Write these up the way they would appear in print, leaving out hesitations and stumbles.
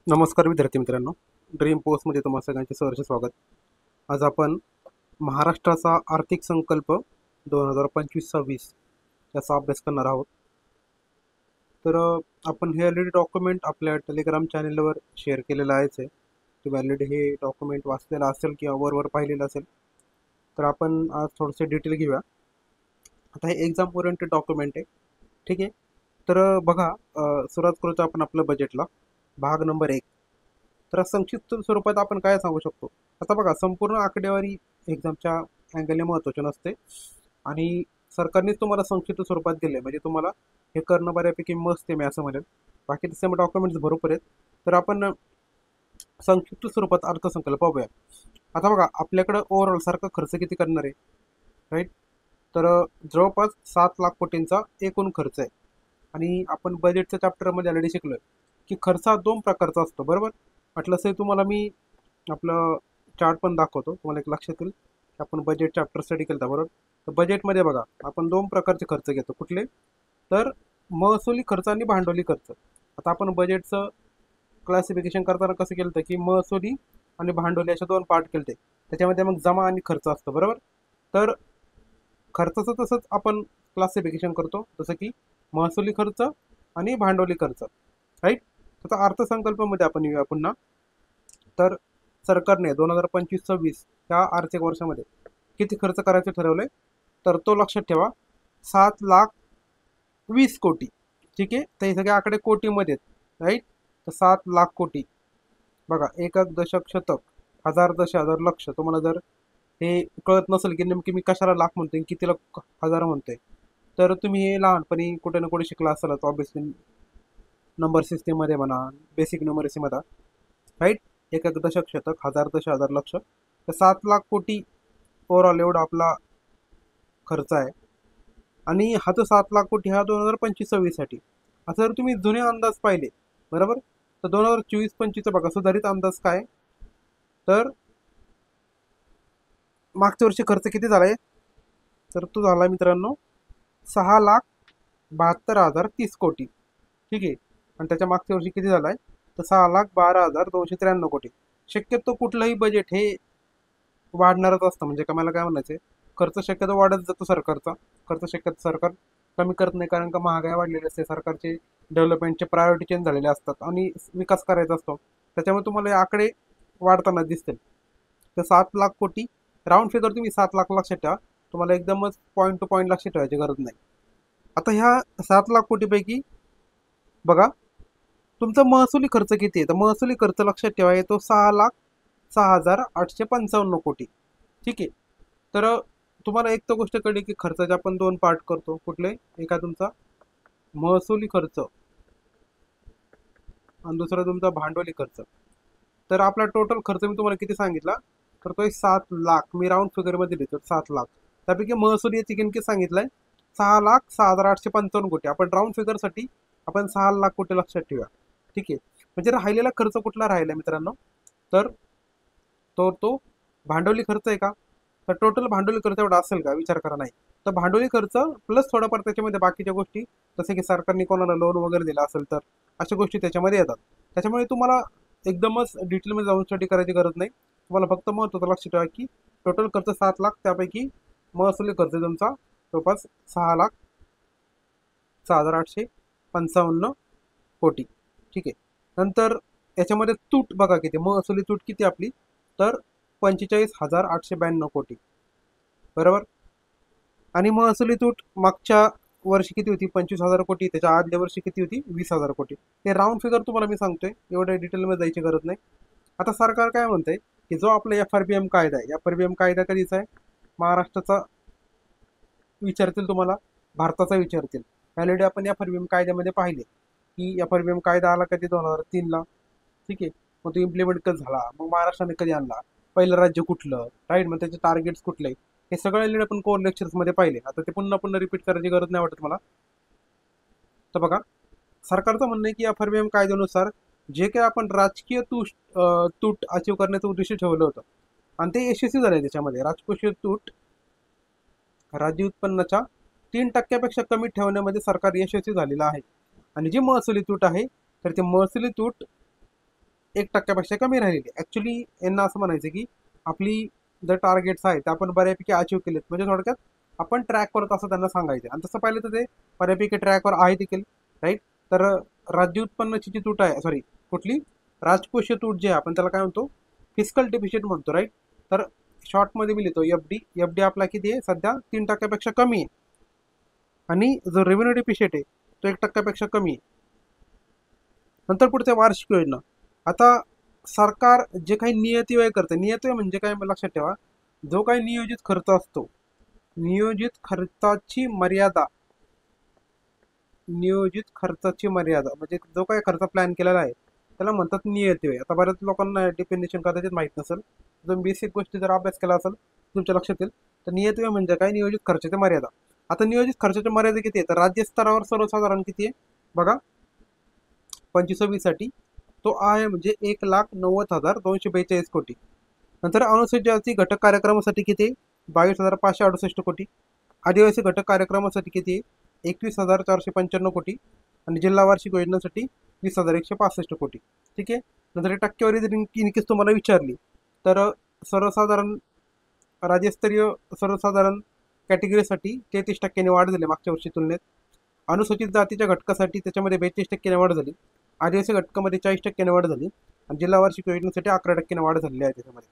नमस्कार विद्यार्थी मित्रांनो, ड्रीम पोस्टमध्ये तुम्हा सगळ्यांचे सहर्ष स्वागत. आज आपण महाराष्ट्राचा आर्थिक संकल्प 2025-26 याचा अभ्यास करणार आहोत. तर आपण हे ऑलरेडी डॉक्युमेंट आपल्या टेलिग्राम चॅनलवर शेअर केलेलं आहेच आहे. तुम्ही ऑलरेडी हे डॉक्युमेंट वाचलेलं असेल किंवा वरवर पाहिलेलं असेल. तर आपण आज थोडेसे डिटेल घेऊया. आता हे एक्झाम ओरिएंटेड डॉक्युमेंट आहे, ठीक आहे. तर बघा, सुरुवात करूया आपण आपल्या बजेटला. भाग नंबर 1. तर संक्षिप्त स्वरूपात आपण काय सांगू शकतो. आता बघा, संपूर्ण आकडेवारी एक्झामच्या अँगलने महत्त्वाचे नसते आणि सरकारनेच तुम्हाला संक्षिप्त स्वरूपात दिले, म्हणजे तुम्हाला हे करणं बऱ्यापैकी मस्त आहे, मी असं म्हणेन. बाकी तसे डॉक्युमेंट्स भरपूर आहेत. तर आपण संक्षिप्त स्वरूपात अर्थसंकल्प पाहूया. आता बघा, आपल्याकडं ओव्हरऑल सारखा खर्च किती करणार आहे, राईट? तर जवळपास 7 लाख कोटींचा एकूण खर्च आहे. आणि आपण बजेटच्या चॅप्टरमध्ये ऑलरेडी शिकलोय की खर्च हा 2 प्रकारचा असतो, बरोबर? म्हटलंच आहे तुम्हाला मी आपलं चार्ट पण दाखवतो, तुम्हाला एक लक्षात येईल की आपण बजेट चॅप्टर स्टडी केला बरोबर. तर बजेटमध्ये बघा, आपण 2 प्रकारचे खर्च घेतो. कुठले? तर महसुली खर्च आणि भांडवली खर्च. आता आपण बजेटचं क्लासिफिकेशन करताना कसं केलं होतं की महसुली आणि भांडवली असे 2 पार्ट केले. त्याच्यामध्ये मग जमा आणि खर्च असतो, बरोबर. तर खर्चाचं तसंच आपण क्लासिफिकेशन करतो, जसं की महसुली खर्च आणि भांडवली खर्च, राईट. आता अर्थसंकल्पामध्ये आपण येऊया पुन्हा. तर सरकारने 2025-26 या आर्थिक वर्षामध्ये किती खर्च करायचं ठरवलंय, तर तो लक्षात ठेवा, 7,20,00,000 कोटी. ठीक आहे. तर हे सगळे आकडे कोटीमध्ये आहेत, राईट. तर 7 लाख कोटी. बघा, एकक, दशक, शतक, हजार, दश, हजार, लक्ष. तुम्हाला जर हे कळत नसेल की नेमकी मी कशाला लाख म्हणतोय, कितीला हजार म्हणतोय, तर तुम्ही हे लहानपणी कुठे ना कुठे शिकला असालच ऑब्विसली, नंबर सिस्टीममध्ये म्हणा, बेसिक न्यूमरसीमध्ये, राईट. एकक, दशक, शतक, हजार, दश, हजार, लक्ष. तर 7 लाख कोटी ओव्हरऑल एवढा आपला खर्च आहे. आणि हा जो 7 लाख कोटी हा 2025-26साठी. आता जर तुम्ही जुने अंदाज पाहिले, बरोबर, तर 2024-25चा बघा सुधारित अंदाज काय. तर मागच्या वर्षी खर्च किती झालाय, तर तो झाला मित्रांनो 6,72,030 कोटी. ठीक आहे. आणि त्याच्या मागच्या वर्षी किती झालाय, तर 6,12,293 कोटी. शक्यतो कुठलंही बजेट हे वाढणारच असतं, म्हणजे का मला काय म्हणायचं, खर्च शक्यतो वाढत जातो सरकारचा. खर्च शक्यतो सरकार कमी करत नाही, कारण का महागाई वाढलेली असते, सरकारचे डेव्हलपमेंटचे प्रायोरिटी चेंज झालेले असतात आणि विकास करायचा असतो. त्याच्यामुळे तुम्हाला हे आकडे वाढताना दिसतील. तर 7 लाख कोटी राऊंड फिगर तुम्ही 7 लाख लक्षात ठेवा. तुम्हाला एकदमच पॉईंट टू पॉईंट लक्षात ठेवायची गरज नाही. आता ह्या 7 लाख कोटीपैकी बघा, तुमचा महसुली खर्च किती आहे, तर महसुली खर्च लक्षात ठेवा येतो 6,06,855 कोटी. ठीक आहे. तर तुम्हाला एक तर गोष्ट कळली की खर्चाचे आपण 2 पार्ट करतो. कुठले? एका तुमचा महसुली खर्च आणि दुसरा तुमचा भांडवली खर्च. तर आपला टोटल खर्च मी तुम्हाला किती सांगितला, तर तो 7 लाख, मी राऊंड फिगरमध्ये देतो 7 लाख. त्यापैकी महसूल याची किंमत सांगितलंय 6,06,855 कोटी. आपण राऊंड फिगरसाठी आपण 6 लाख कोटी लक्षात ठेवूया. ठीक आहे. म्हणजे राहिलेला खर्च कुठला राहिला मित्रांनो, तर तो भांडवली खर्च आहे का, तर टोटल भांडवली खर्च एवढा असेल का, विचार करा. नाही. तर भांडवली खर्च प्लस थोडाफार त्याच्यामध्ये बाकीच्या गोष्टी, जसे की सरकारने कोणाला लोन वगैरे दिला असेल तर अशा गोष्टी त्याच्यामध्ये येतात. त्याच्यामुळे तुम्हाला एकदमच डिटेलमध्ये जाऊन स्टडी करायची गरज नाही. तुम्हाला फक्त महत्त्वाचं लक्षात ठेवा की टोटल खर्च 7 लाख, त्यापैकी महसुली खर्च तुमचा जवळपास 6,06,855 कोटी. ठीक आहे. नंतर याच्यामध्ये तूट बघा किती, महसुली तूट किती आपली, तर 45,892 कोटी, बरोबर. आणि महसुली तूट मागच्या वर्षी किती होती, 25,000 कोटी. त्याच्या आदल्या वर्षी किती होती, 20,000 कोटी. हे राऊंड फिगर तुम्हाला मी सांगतोय, एवढ्या डिटेलमध्ये जायची गरज नाही. आता सरकार काय म्हणतंय की जो आपला FRBM कायदा आहे, FRBM कायदा कधीचा आहे, महाराष्ट्राचा विचारतील तुम्हाला, भारताचा विचारतील. ऑलरेडी आपण FRBM कायद्यामध्ये पाहिले की FRBM कायदा आला कधी, 2003ला. ठीक आहे. मग तो इम्प्लिमेंट कधी झाला, मग महाराष्ट्राने कधी आणला, पहिलं राज्य कुठलं, राईट, मग त्याचे टार्गेट्स कुठले, हे सगळे ऑलरेडी आपण कोर लेक्चर्समध्ये पाहिले. आता ते पुन्हा पुन्हा रिपीट करायची गरज नाही वाटत मला. तर बघा, सरकारचं म्हणणं आहे की FRBM कायद्यानुसार जे काही आपण राजकीय तूट अचीव करण्याचं उद्देश ठेवलं होतं आणि ते यशस्वी झाले. त्याच्यामध्ये राजकोषीय तूट राज्य उत्पन्नाच्या 3% कमी ठेवण्यामध्ये सरकार यशस्वी झालेलं आहे. आणि जी महसुली तूट आहे, तर ते महसुली तूट 1% कमी राहिलेली. ॲक्च्युली यांना असं म्हणायचं की आपली जे टार्गेट्स आहेत ते आपण बऱ्यापैकी अचीव्ह केलेत, म्हणजे थोडक्यात आपण ट्रॅक करत असं त्यांना सांगायचं. आणि तसं पाहिलं तर ते बऱ्यापैकी ट्रॅकवर आहे देखील, राईट. तर राज्य उत्पन्नाची जी तूट आहे, सॉरी, कुठली राजकोषीय तूट जी आहे आपण त्याला काय म्हणतो, फिस्कल डेफिसिट म्हणतो, राईट. तर शॉर्टमध्ये मी लिहितो एफ डी आपला किती आहे सध्या, 3%पेक्षा कमी आहे. आणि जो रेव्हेन्यू डेफिसिट आहे तो 1%पेक्षा कमी आहे. नंतर पुढचे वार्षिक योजना. आता सरकार जे काही नियतव्यय करते, नियतव्यय म्हणजे काय लक्षात ठेवा, जो काही नियोजित खर्च असतो, नियोजित खर्चाची मर्यादा, नियोजित खर्चाची मर्यादा म्हणजे जो काही खर्च प्लॅन केलेला आहे त्याला म्हणतात नियतव्यय. आता बऱ्याच लोकांना डेफिनेशन कदाचित माहीत नसेल, तुम्ही बेसिक गोष्टी जर अभ्यास केला असेल तुमच्या लक्षात येईल. तर नियतव्यय म्हणजे काय, नियोजित खर्चाची मर्यादा. आता नियोजित खर्चाची मर्यादा किती आहे, तर राज्य स्तरावर सर्वसाधारण किती आहे बघा, 25 साठी तो आहे म्हणजे 1,90,242 कोटी. नंतर अनुसूचित जाती घटक कार्यक्रमासाठी किती, 22,568 कोटी. आदिवासी घटक कार्यक्रमासाठी किती, 21,495 कोटी. आणि जिल्हा वार्षिक योजनांसाठी 20,165 कोटी. ठीक आहे. नंतर टक्केवारी जर इनकेस तुम्हाला विचारली तर सर्वसाधारण राज्यस्तरीय सर्वसाधारण कॅटेगरीसाठी 33% वाढ झाली मागच्या वर्षी तुलनेत. अनुसूचित जातीच्या घटकासाठी त्याच्यामध्ये 42% वाढ झाली. आदिवासी घटकामध्ये 40% वाढ झाली. आणि जिल्हा वार्षिक योजनेसाठी 11% वाढ झालेली आहे त्याच्यामध्ये.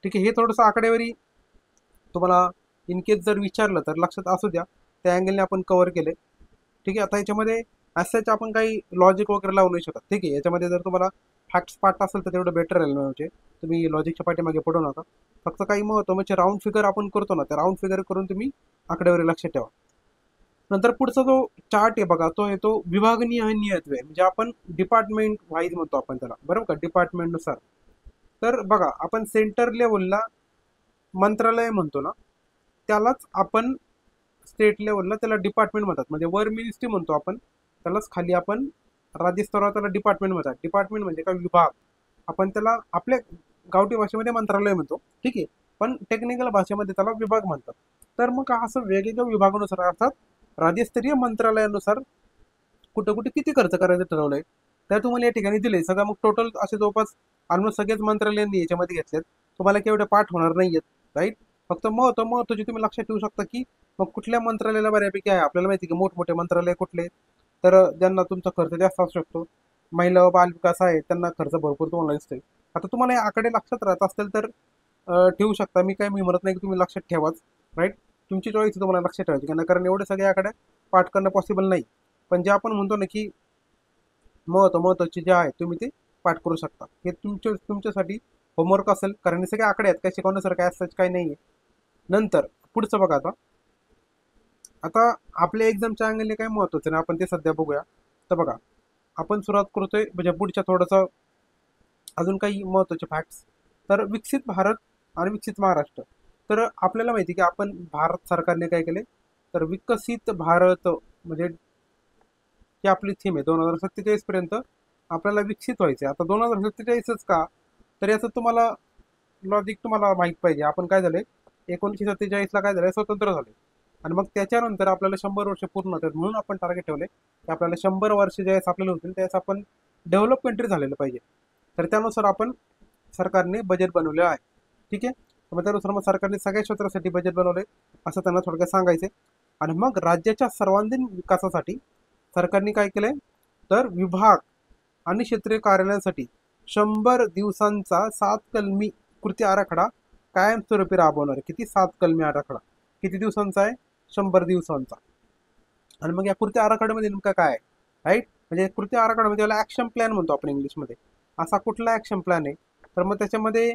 ठीक आहे. हे थोडंसं आकडेवारी तुम्हाला इनकेस जर विचारलं तर लक्षात असू द्या, त्या अँगलने आपण कव्हर केले. ठीक आहे. आता याच्यामध्ये ॲज आपण काही लॉजिक वगैरे लावू नाही शकत. ठीक आहे. याच्यामध्ये जर तुम्हाला फॅक्ट्स पार्ट असेल तर तेवढं बेटर राहील, म्हणजे तुम्ही लॉजिकच्या पाठीमागे पडू नका. फक्त काही महत्त्व म्हणजे राऊंड फिगर आपण करतो ना, त्या राऊंड फिगर करून तुम्ही आकडेवारी लक्षात ठेवा. नंतर पुढचा जो चार्ट आहे बघा, तो येतो विभागनीय आणि नियतव्यय, म्हणजे आपण डिपार्टमेंट वाईज म्हणतो आपण त्याला, बरोबर का, डिपार्टमेंटनुसार. तर बघा, आपण सेंटर लेवलला मंत्रालय म्हणतो ना, त्यालाच आपण स्टेट लेवलला त्याला डिपार्टमेंट म्हणतात. म्हणजे वर मिनिस्ट्री म्हणतो आपण त्यालाच, खाली आपण राज्य स्तरावर त्याला डिपार्टमेंट म्हणतात. डिपार्टमेंट म्हणजे काय, विभाग. आपण त्याला आपल्या गावठी भाषेमध्ये मंत्रालय म्हणतो, ठीक आहे, पण टेक्निकल भाषेमध्ये त्याला विभाग म्हणतात. तर मग असं वेगवेगळ्या विभागानुसार अर्थात राज्यस्तरीय मंत्रालयानुसार कुठं कुठे किती खर्च करायचं ठरवलंय त्या तुम्हाला या ठिकाणी दिले. सगळं मग टोटल असे जवळपास ऑलमोस्ट सगळेच मंत्रालयांनी याच्यामध्ये घेतलेत. तुम्हाला केवढे पाठ होणार नाहीयेत, राईट. फक्त महत्त्वाचे तुम्ही लक्षात ठेवू शकता की मग कुठल्या मंत्रालयाला बऱ्यापैकी आहे. आपल्याला माहिती की मोठमोठे मंत्रालय कुठले, तर ज्यांना तुमचा खर्च जास्त असू शकतो. महिला व बालविकास आहे त्यांना खर्च भरपूर तुम्हाला दिसतोय. आता तुम्हाला हे आकडे लक्षात राहत असतील तर ठेवू शकता. मी म्हणत नाही की तुम्ही लक्षात ठेवाच, राईट. तुमची चॉईस तुम्हाला लक्षात ठेवायची, कारण एवढे सगळे आकडे पाठ करणं पॉसिबल नाही. पण जे आपण म्हणतो ना की महत्त्वाचे जे आहे तुम्ही ते पाठ करू शकता. हे तुमच्यासाठी होमवर्क असेल, कारण हे सगळे आकडे आहेत, काय शिकवण्यासारखं असं काही नाही आहे. नंतर पुढचं बघा, आता आपल्या एक्झामच्या अँगलने काय महत्त्वाचं नाही आपण ते सध्या बघूया. तर बघा, आपण सुरुवात करतोय म्हणजे पुढच्या थोडंसं अजून काही महत्त्वाचे फॅक्ट्स. तर विकसित भारत आणि विकसित महाराष्ट्र. तर आपल्याला माहिती की आपण भारत सरकारने काय केले, तर विकसित भारत म्हणजे ही आपली थीम आहे. 2047 पर्यंत आपल्याला विकसित व्हायचे. आता 2047च का, तर याचं तुम्हाला लॉजिक तुम्हाला माहीत पाहिजे. आपण काय झाले, 1947ला काय झालं, स्वतंत्र झाले. आणि मग त्याच्यानंतर आपल्याला 100 वर्ष पूर्ण होतात, म्हणून आपण टार्गेट ठेवले की आपल्याला 100 वर्ष ज्यावेळेस आपल्याला होतील त्यावेळेस आपण डेव्हलप कंट्री झालेलं पाहिजे. तर त्यानुसार आपण सरकारने बजेट बनवले आहे. ठीक आहे. मग त्यानुसार मग सरकारने सगळ्या क्षेत्रासाठी बजेट बनवले असं त्यांना थोडक्यात सांगायचे. आणि मग राज्याच्या सर्वांगीण विकासासाठी सरकारने काय केलंय, तर विभाग आणि क्षेत्रीय कार्यालयांसाठी 100 दिवसांचा 7 कलमी कृती आराखडा कायमस्वरूपी राबवणार आहे. किती, 7 कलमी आराखडा किती दिवसांचा आहे, 100 दिवसांचा. आणि मग या कृती आराखड्यामध्ये नेमका काय आहे, राईट. म्हणजे कृती आराखडा म्हणजे त्याला ॲक्शन प्लॅन म्हणतो आपण इंग्लिशमध्ये. असा कुठला ॲक्शन प्लॅन आहे, तर मग त्याच्यामध्ये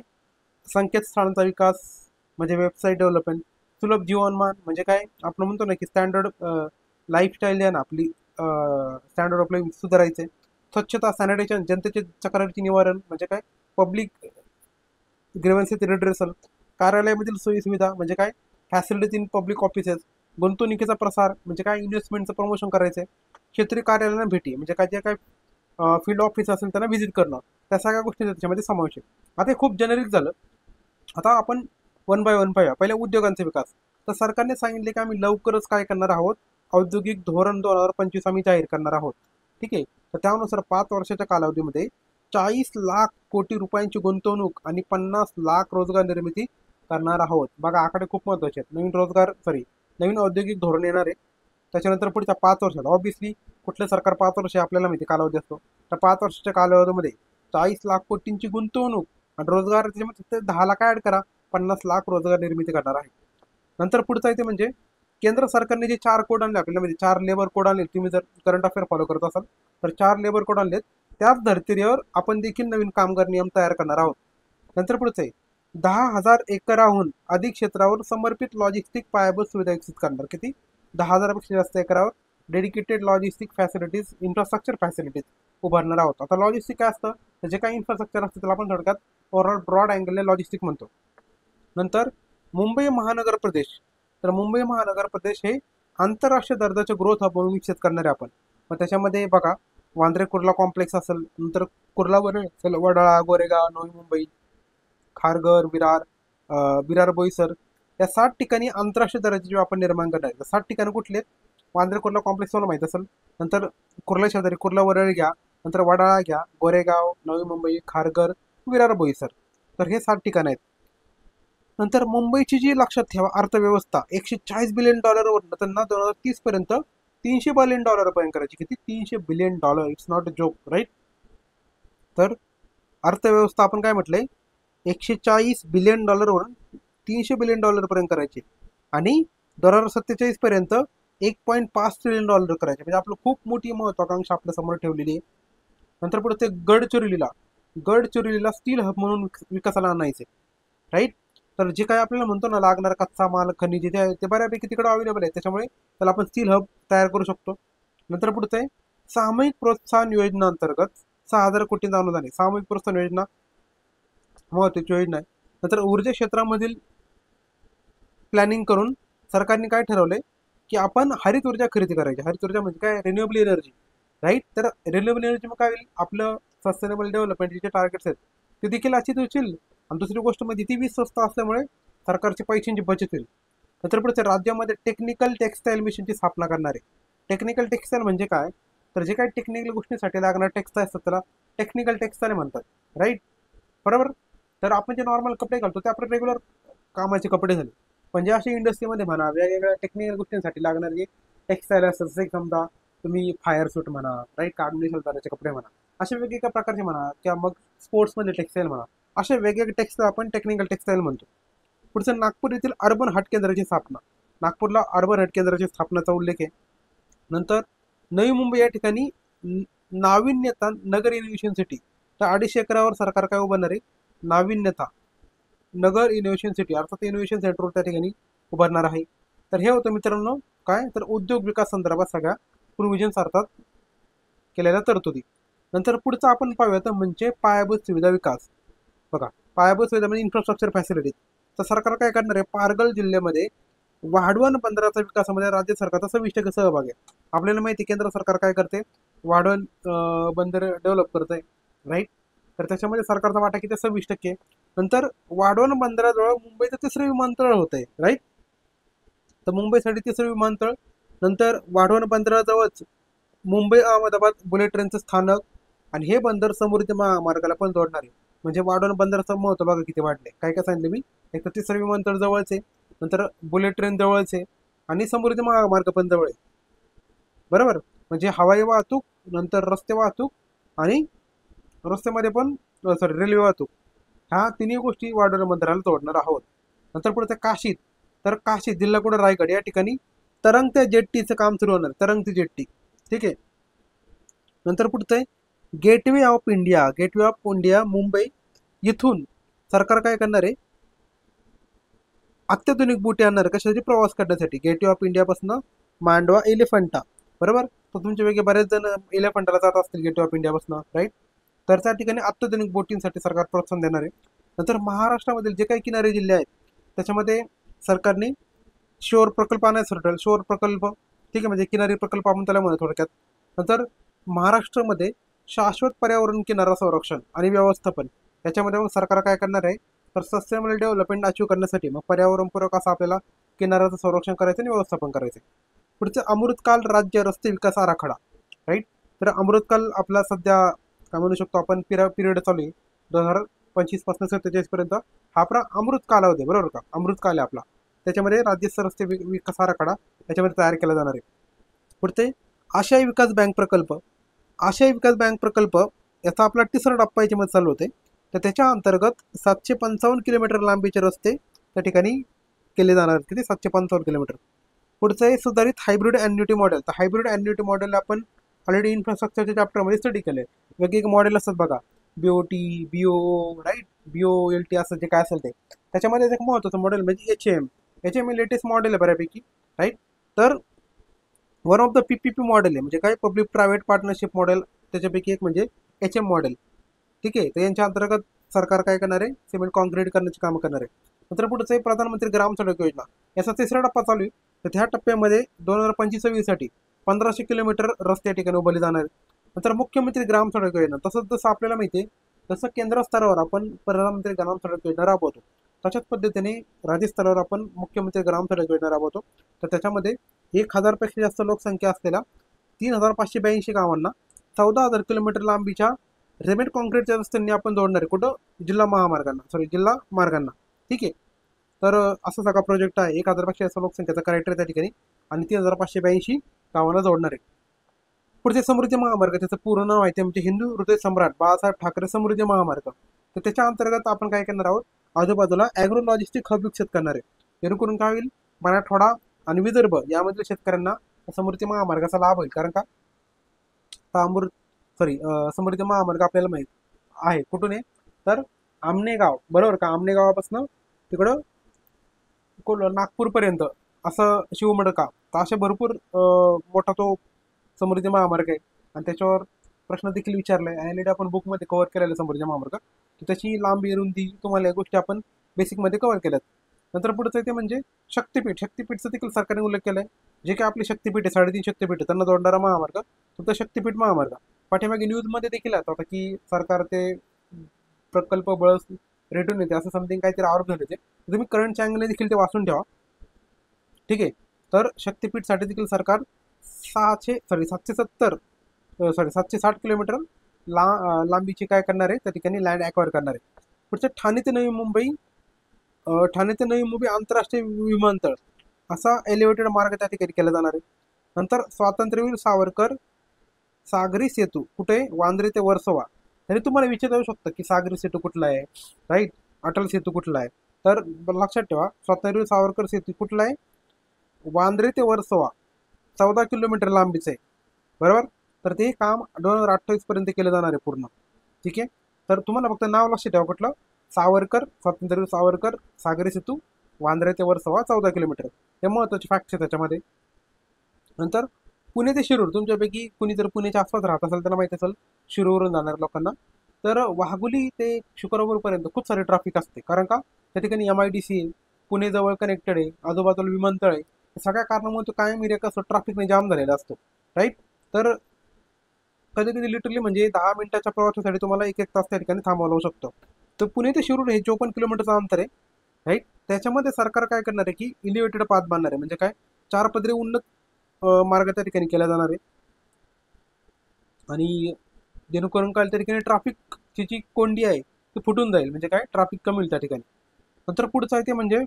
संकेतस्थळांचा विकास म्हणजे वेबसाईट डेव्हलपमेंट, सुलभ जीवनमान म्हणजे काय, आपण म्हणतो ना की स्टँडर्ड लाईफस्टाईल आहे ना आपली, स्टँडर्ड ऑफ लाईफ सुधारायचे. स्वच्छता, सॅनिटेशन, जनतेचे तक्रारीचे निवारण म्हणजे काय, पब्लिक ग्रीव्हन्सेस रिड्रेसल. कार्यालयामधील सोयीसुविधा म्हणजे काय, फॅसिलिटीज इन पब्लिक ऑफिसेस. गुंतवणुकीचा प्रसार म्हणजे काय, इन्व्हेस्टमेंटचं प्रमोशन करायचं. क्षेत्रीय कार्यालयांना भेटी म्हणजे काय, जे काय फील्ड ऑफिस असेल त्यांना व्हिजिट करणं, त्या सगळ्या गोष्टी त्याच्यामध्ये समावेश आहे. आता हे खूप जेनेरिक झालं. आता आपण वन बाय वन पाहूया. पहिले उद्योगांचा विकास. तर सरकारने सांगितले की आम्ही लवकरच काय करणार आहोत, औद्योगिक धोरण 2025 आम्ही जाहीर करणार आहोत. ठीक आहे. तर त्यानुसार 5 वर्षाच्या कालावधीमध्ये 40 लाख कोटी रुपयांची गुंतवणूक आणि 50 लाख रोजगार निर्मिती करणार आहोत. बघा आकडे खूप महत्त्वाचे आहेत. नवीन औद्योगिक धोरण येणार आहे. त्याच्यानंतर पुढच्या 5 वर्षात ऑब्व्हियसली कुठलं सरकार 5 वर्ष आपल्याला माहिती कालावधी असतो. तर 5 वर्षाच्या कालावधीमध्ये 40 लाख कोटींची गुंतवणूक आणि रोजगार त्याच्यामध्ये 10 लाख ऍड करा, 50 लाख रोजगार निर्मिती करणार आहे. नंतर पुढचं येते म्हणजे केंद्र सरकारने जे 4 कोड आणले आपल्याला, म्हणजे 4 लेबर कोड आणले. तुम्ही जर करंट अफेअर फॉलो करत असाल तर 4 लेबर कोड आणलेत. त्याच धर्तीवर आपण देखील नवीन कामगार नियम तयार करणार आहोत. नंतर पुढचं आहे 10,000 एकराहून अधिक क्षेत्रावर समर्पित लॉजिस्टिक पायाभूत सुविधा विकसित करणार. किती? 10,000पेक्षा जास्त एकरावर dedicated logistic facilities, infrastructure facilities उभारणार आहोत. आता लॉजिस्टिक काय असतं, तर जे काही इन्फ्रास्ट्रक्चर असतं त्याला आपण थोडक्यात ओव्हरऑल ब्रॉड अँगलने लॉजिस्टिक म्हणतो. नंतर मुंबई महानगर प्रदेश, तर मुंबई महानगर प्रदेश हे आंतरराष्ट्रीय दर्जाचे ग्रोथ हब म्हणून विकसित करणारे आपण. मग त्याच्यामध्ये बघा वांद्रे कुर्ला कॉम्प्लेक्स असेल, नंतर कुर्ला वरळी असेल, वडाळा, गोरेगाव, नवी मुंबई, खारघर, विरार बोईसर या 7 ठिकाणी आंतरराष्ट्रीय दर्जाचे आपण निर्माण करणार आहे. 7 ठिकाणी कुठले? वांद्रे कुर्ला कॉम्प्लेक्स तुम्हाला माहित असेल, नंतर कुर्ला शेजारी कुर्ला वरळी घ्या, नंतर वडाळा घ्या, गोरेगाव, नवी मुंबई, खारघर, विरार बोईसर. तर हे 7 ठिकाण आहेत. नंतर मुंबईची जी लक्षात ठेवा अर्थव्यवस्था $140 बिलियन वर त्यांना 2030 पर्यंत $300 बिलियन करायची. किती? $300 billion. It's not a joke, right? तर अर्थव्यवस्था आपण काय म्हटलंय, $140 बिलियन वरून $300 बिलियन पर्यंत करायची आणि 2047 पर्यंत $1.5 ट्रिलियन करायचे. म्हणजे आपलं खूप मोठी महत्वाकांक्षा आपल्या समोर ठेवलेली आहे. नंतर पुढे ते गडचिरोलीला स्टील हब म्हणून विकासाला आणायचे, राईट? तर जे काय आपल्याला म्हणतो ना लागणार कच्चा माल, खनिजे ते बऱ्यापैकी तिकडे अवेलेबल आहे, त्याच्यामुळे त्याला आपण स्टील हब तयार करू शकतो. नंतर पुढचं आहे सामूहिक प्रोत्साहन योजना अंतर्गत 6,000 कोटींचा अनुदान आहे. सामूहिक प्रोत्साहन योजना महत्वाची योजना आहे. नंतर ऊर्जा क्षेत्रामधील प्लॅनिंग करून सरकारने काय ठरवलंय की आपण हरित ऊर्जा खरेदी करायची. हरित ऊर्जा म्हणजे काय? Renewable energy, right? तर रिन्युएबल एनर्जी मग काय होईल, आपलं सस्टेनेबल डेव्हलपमेंटचे जे टार्गेट्स आहेत ते देखील अचीव होतील. आणि दुसरी गोष्ट म्हणजे ती वीज स्वस्त असल्यामुळे सरकारची पैशांची बचत होईल. नंतर पुढे राज्यामध्ये टेक्निकल टेक्सटाईल मिशनची स्थापना करणार आहे. टेक्निकल टेक्सटाईल म्हणजे काय? तर जे काही टेक्निकल गोष्टींसाठी लागणार टेक्सटाईल असतात त्याला टेक्निकल टेक्सटाईल म्हणतात, राईट? बरोबर? तर आपण जे नॉर्मल कपडे घालतो ते आपले रेग्युलर कामाचे कपडे झाले. म्हणजे अशा इंडस्ट्रीमध्ये म्हणा वेगवेगळ्या टेक्निकल गोष्टींसाठी लागणारे जे टेक्सटाईल असतात, जसे समजा तुम्ही फायर सूट म्हणा, राईट, कागदी ताराचे कपडे म्हणा, अशा वेगवेगळ्या प्रकारचे म्हणा, किंवा मग स्पोर्ट्समध्ये टेक्सटाईल म्हणा, असे वेगवेगळे टेक्सटाईल आपण टेक्निकल टेक्सटाईल म्हणतो. पुढचं नागपूर येथील अर्बन हाट केंद्राची स्थापना. नागपूरला अर्बन हाट केंद्राची स्थापनाचा उल्लेख आहे. नंतर नवी मुंबई या ठिकाणी नाविन्यता नगर इनोव्हेशन सिटी, तर 250 एकरावर सरकार काय उभारणार आहे? नाविन्यता नगर इनोव्हेशन सिटी अर्थात इनोव्हेशन सेंटर त्या ठिकाणी उभारणार आहे. तर हे होतं मित्रांनो काय, तर उद्योग विकास संदर्भात सगळ्या प्रोव्हिजन्स अर्थात केलेल्या तरतुदी. नंतर पुढचं आपण पाहूया तर म्हणजे पायाभूत सुविधा विकास. बघा पायाभूत सुविधा म्हणजे इन्फ्रास्ट्रक्चर फॅसिलिटीज. तर सरकार काय करणार आहे, पारगल जिल्ह्यामध्ये वाढवण बंदराच्या विकासामध्ये राज्य सरकारचा 26% सहभाग आहे. आपल्याला माहिती केंद्र सरकार काय करते, वाढवण बंदर डेव्हलप करत आहे, राईट? तर त्याच्यामध्ये सरकारचा वाटा किती? 26%. नंतर वाढवण बंदराजवळ मुंबईचं 3रं विमानतळ होत आहे, राईट? तर मुंबईसाठी 3रं विमानतळ. नंतर वाढवण बंदराजवळच मुंबई अहमदाबाद बुलेट ट्रेनचं स्थानक आणि हे बंदर समृद्धी महामार्गाला पण जोडणार आहे. म्हणजे वाढवण बंदराचं महत्व बघा किती वाढले. काय काय सांगितलं मी, एक तर 3रं विमानतळ जवळच आहे, नंतर बुलेट ट्रेन जवळच आहे आणि समृद्धी महामार्ग पण जवळ आहे. बरोबर? म्हणजे हवाई वाहतूक, नंतर रस्ते वाहतूक आणि रस्त्यामध्ये पण रेल्वे वाहतूक, ह्या तिन्ही गोष्टी वाढवण बंदराला जोडणार आहोत. नंतर पुढे काशीत, तर काशीत जिल्हा कुठं रायगड या ठिकाणी तरंगत्या जेट्टीचं काम सुरू होणार, तरंगती जेट्टी, ठीक आहे. नंतर पुढचं आहे गेटवे ऑफ इंडिया मुंबई. इथून सरकार काय करणार आहे, अत्याधुनिक बोटी आणणार कशासाठी? प्रवास करण्यासाठी. गेटवे ऑफ इंडिया पासून मांडवा एलिफंटा, बरोबर? तर तुमचे वेगळे बरेच जण एलिफंटाला जात असतील गेटवे ऑफ इंडिया पासून, राईट? तर त्या ठिकाणी अत्याधुनिक बोटींसाठी सरकार प्रोत्साहन देणार आहे. नंतर महाराष्ट्रामधील जे काही किनारी जिल्हे आहेत त्याच्यामध्ये सरकारने शोर प्रकल्प आणायला सुरू ठेवला. शोर प्रकल्प, ठीक आहे, म्हणजे किनारी प्रकल्प आपण त्याला म्हणतो थोडक्यात. नंतर महाराष्ट्रामध्ये शाश्वत पर्यावरण किनारा संरक्षण आणि व्यवस्थापन, याच्यामध्ये मग सरकार काय करणार आहे, तर सस्टेनेबल डेव्हलपमेंट अचीव करण्यासाठी मग पर्यावरणपूरक असं आपल्याला किनाऱ्याचं संरक्षण करायचं आणि व्यवस्थापन करायचं. पुढचं अमृतकाल राज्य रस्ते विकास आराखडा, राईट? तर अमृतकाल आपला सध्या काय म्हणू शकतो आपण, पिरियड चालू आहे 2025 पासून 47 पर्यंत. हा आपला अमृत कालावधी आहे, बरोबर का, अमृत काल आहे आपला. त्याच्यामध्ये राज्य रस्ते विकास आराखडा त्याच्यामध्ये तयार केला जाणार आहे. पुढचे आशियाई विकास बँक प्रकल्प. आशियाई विकास बँक प्रकल्प याचा आपला तिसरा टप्पा याच्यामध्ये चालू होते. तर त्याच्या अंतर्गत 755 किलोमीटर लांबीचे रस्ते त्या ठिकाणी केले जाणार. किती? 755 किलोमीटर. पुढचं आहे सुधारित हायब्रिड ॲन्युटी मॉडेल. तर हायब्रिड ॲन्युटी मॉडेल आपण ऑलरेडी इन्फ्रास्ट्रक्चरच्या चॅप्टरमध्ये स्टडी केलं आहे. वेगवेगळे मॉडेल असतात बघा, BOT, BO, राईट, BOLT असं जे काय असेल ते. त्याच्यामध्ये एक महत्त्वाचं मॉडेल म्हणजे HAM लेटेस्ट मॉडेल आहे बऱ्यापैकी, राईट. तर one of the PPP model आहे, म्हणजे काय, पब्लिक प्रायव्हेट पार्टनरशिप मॉडेल. त्याच्यापैकी एक म्हणजे HM मॉडेल. ठीक आहे. तर यांच्या अंतर्गत सरकार काय करणार आहे, सिमेंट कॉन्क्रीट करण्याची कामं करणार आहे. नंतर पुढचं आहे प्रधानमंत्री ग्राम सडक योजना. याचा तिसरा टप्पा चालू आहे. तर ह्या टप्प्यामध्ये 2025 साठी 1500 किलोमीटर रस्ते या ठिकाणी उभारले जाणार आहेत. नंतर मुख्यमंत्री ग्राम सडक योजना. तसंच जसं आपल्याला माहिती आहे तसं केंद्र स्तरावर आपण प्रधानमंत्री ग्राम सडक योजना राबवतो, तशाच पद्धतीने राज्य स्तरावर आपण मुख्यमंत्री ग्राम सडक योजना राबवतो. तर त्याच्यामध्ये 1000पेक्षा जास्त लोकसंख्या असलेल्या 3582 गावांना 14,000 किलोमीटर लांबीच्या सिमेंट कॉन्क्रीटच्या रस्त्यांनी आपण जोडणार आहे. कुठं? जिल्हा मार्गांना. ठीक आहे. तर असा सगळा प्रोजेक्ट आहे. 1000पेक्षा जास्त लोकसंख्येचा क्रायटेरिया त्या ठिकाणी आणि 3582 गावांना जोडणार आहे. पुढचे समृद्धी महामार्ग, त्याचं पूर्ण नाव आहे ते म्हणजे हिंदू हृदय सम्राट बाळासाहेब ठाकरे समृद्धी महामार्ग. तर त्याच्या अंतर्गत आपण काय करणार आहोत, आजूबाजूला ॲग्रो लॉजिस्टिक हब विकसित करणार आहे. जेणेकरून काय होईल, मराठवाडा आणि विदर्भ यामधील शेतकऱ्यांना समृद्धी महामार्गाचा लाभ होईल. कारण का, समृद्धी महामार्ग आपल्याला माहित आहे कुठून आहे, तर आमनेगाव, बरोबर का, आमनेगावापासून तिकडं नागपूरपर्यंत असं शिवमडका. तर असे भरपूर मोठा तो समृद्धी महामार्ग आहे. आणि त्याच्यावर प्रश्न देखील विचारलाय, ऑलरेडी आपण बुकमध्ये कव्हर केलेला समृद्धी महामार्ग. तर त्याची लांबी रुंदी तुम्हाला या गोष्टी आपण बेसिकमध्ये कव्हर केल्यात. नंतर पुढचं ते म्हणजे शक्तिपीठचा देखील सरकारने उल्लेख केलाय. जे काही आपले शक्तिपीठ आहे, 3.5 शक्तिपीठ आहे, त्यांना जोडणारा महामार्ग तो शक्तिपीठ महामार्ग. पाठीमागे न्यूजमध्ये देखील आता की सरकार ते प्रकल्प बळस रेटून येते असं समथिंग काहीतरी आरोप झाले ते. तुम्ही करंट चॅनलने देखील ते वाचून ठेवा. ठीक आहे. तर शक्तिपीठसाठी देखील सरकार 760 किलोमीटर लांबीची काय करणार आहे, त्या ठिकाणी लँड ॲक्वायर करणार आहे. पुढचं ठाणे ते नवी मुंबई आंतरराष्ट्रीय विमानतळ असा एलिव्हेटेड मार्ग त्या ठिकाणी केला जाणार आहे. नंतर स्वातंत्र्यवीर सावरकर सागरी सेतू कुठे? वांद्रे ते वर्सोवा. तरी तुम्हाला विचारता येऊ शकतं की सागरी सेतू कुठला आहे, राईट, अटल सेतू कुठला आहे. तर लक्षात ठेवा, स्वातंत्र्यवीर सावरकर सेतू कुठला आहे? वांद्रे ते वर्सोवा 14 किलोमीटर लांबीचं आहे, बरोबर. तर ते काम 2028 पर्यंत केलं जाणार आहे पूर्ण. ठीक आहे. तर तुम्हाला फक्त नाव लक्षात ठेवा कुठलं, स्वातंत्र्यवीर सावरकर सागरी सेतू वांद्रे ते वर्सोवा 14 किलोमीटर. हे महत्त्वाचे फॅक्ट्स आहे त्याच्यामध्ये. नंतर पुणे ते शिरूर. तुमच्यापैकी कुणी जर पुण्याच्या आसपास राहत असेल त्यांना माहिती असेल शिरूरवरून जाणार लोकांना. तर वाघोली ते शुक्रवारपर्यंत खूप सारे ट्रॅफिक असते. कारण का, त्या ठिकाणी MIDC आहे, पुणे जवळ कनेक्टेड आहे, आजूबाजूला विमानतळ आहे. सगळ्या कारणामुळे तो कायम एरिया कसं ट्रॅफिकने जाम झालेला असतो, राईट. तर कधी कधी लिटरली म्हणजे 10 मिनिटाच्या प्रवासासाठी तुम्हाला 1-1 तास त्या ठिकाणी थांबावं लागू शकतो. तर पुणे ते शिरूर हे 54 किलोमीटरचं अंतर आहे, राईट. त्याच्यामध्ये सरकार काय करणार आहे की इलिव्हेटेड पाथ बांधणार आहे. म्हणजे काय, 4 पदरी उन्नत मार्ग त्या ठिकाणी केला जाणार आहे. आणि जेणेकरून काय त्या ठिकाणी ट्रॅफिकची जी कोंडी आहे ती फुटून जाईल. म्हणजे काय, ट्रॅफिक कमी होईल त्या ठिकाणी. नंतर पुढचं आहे ते म्हणजे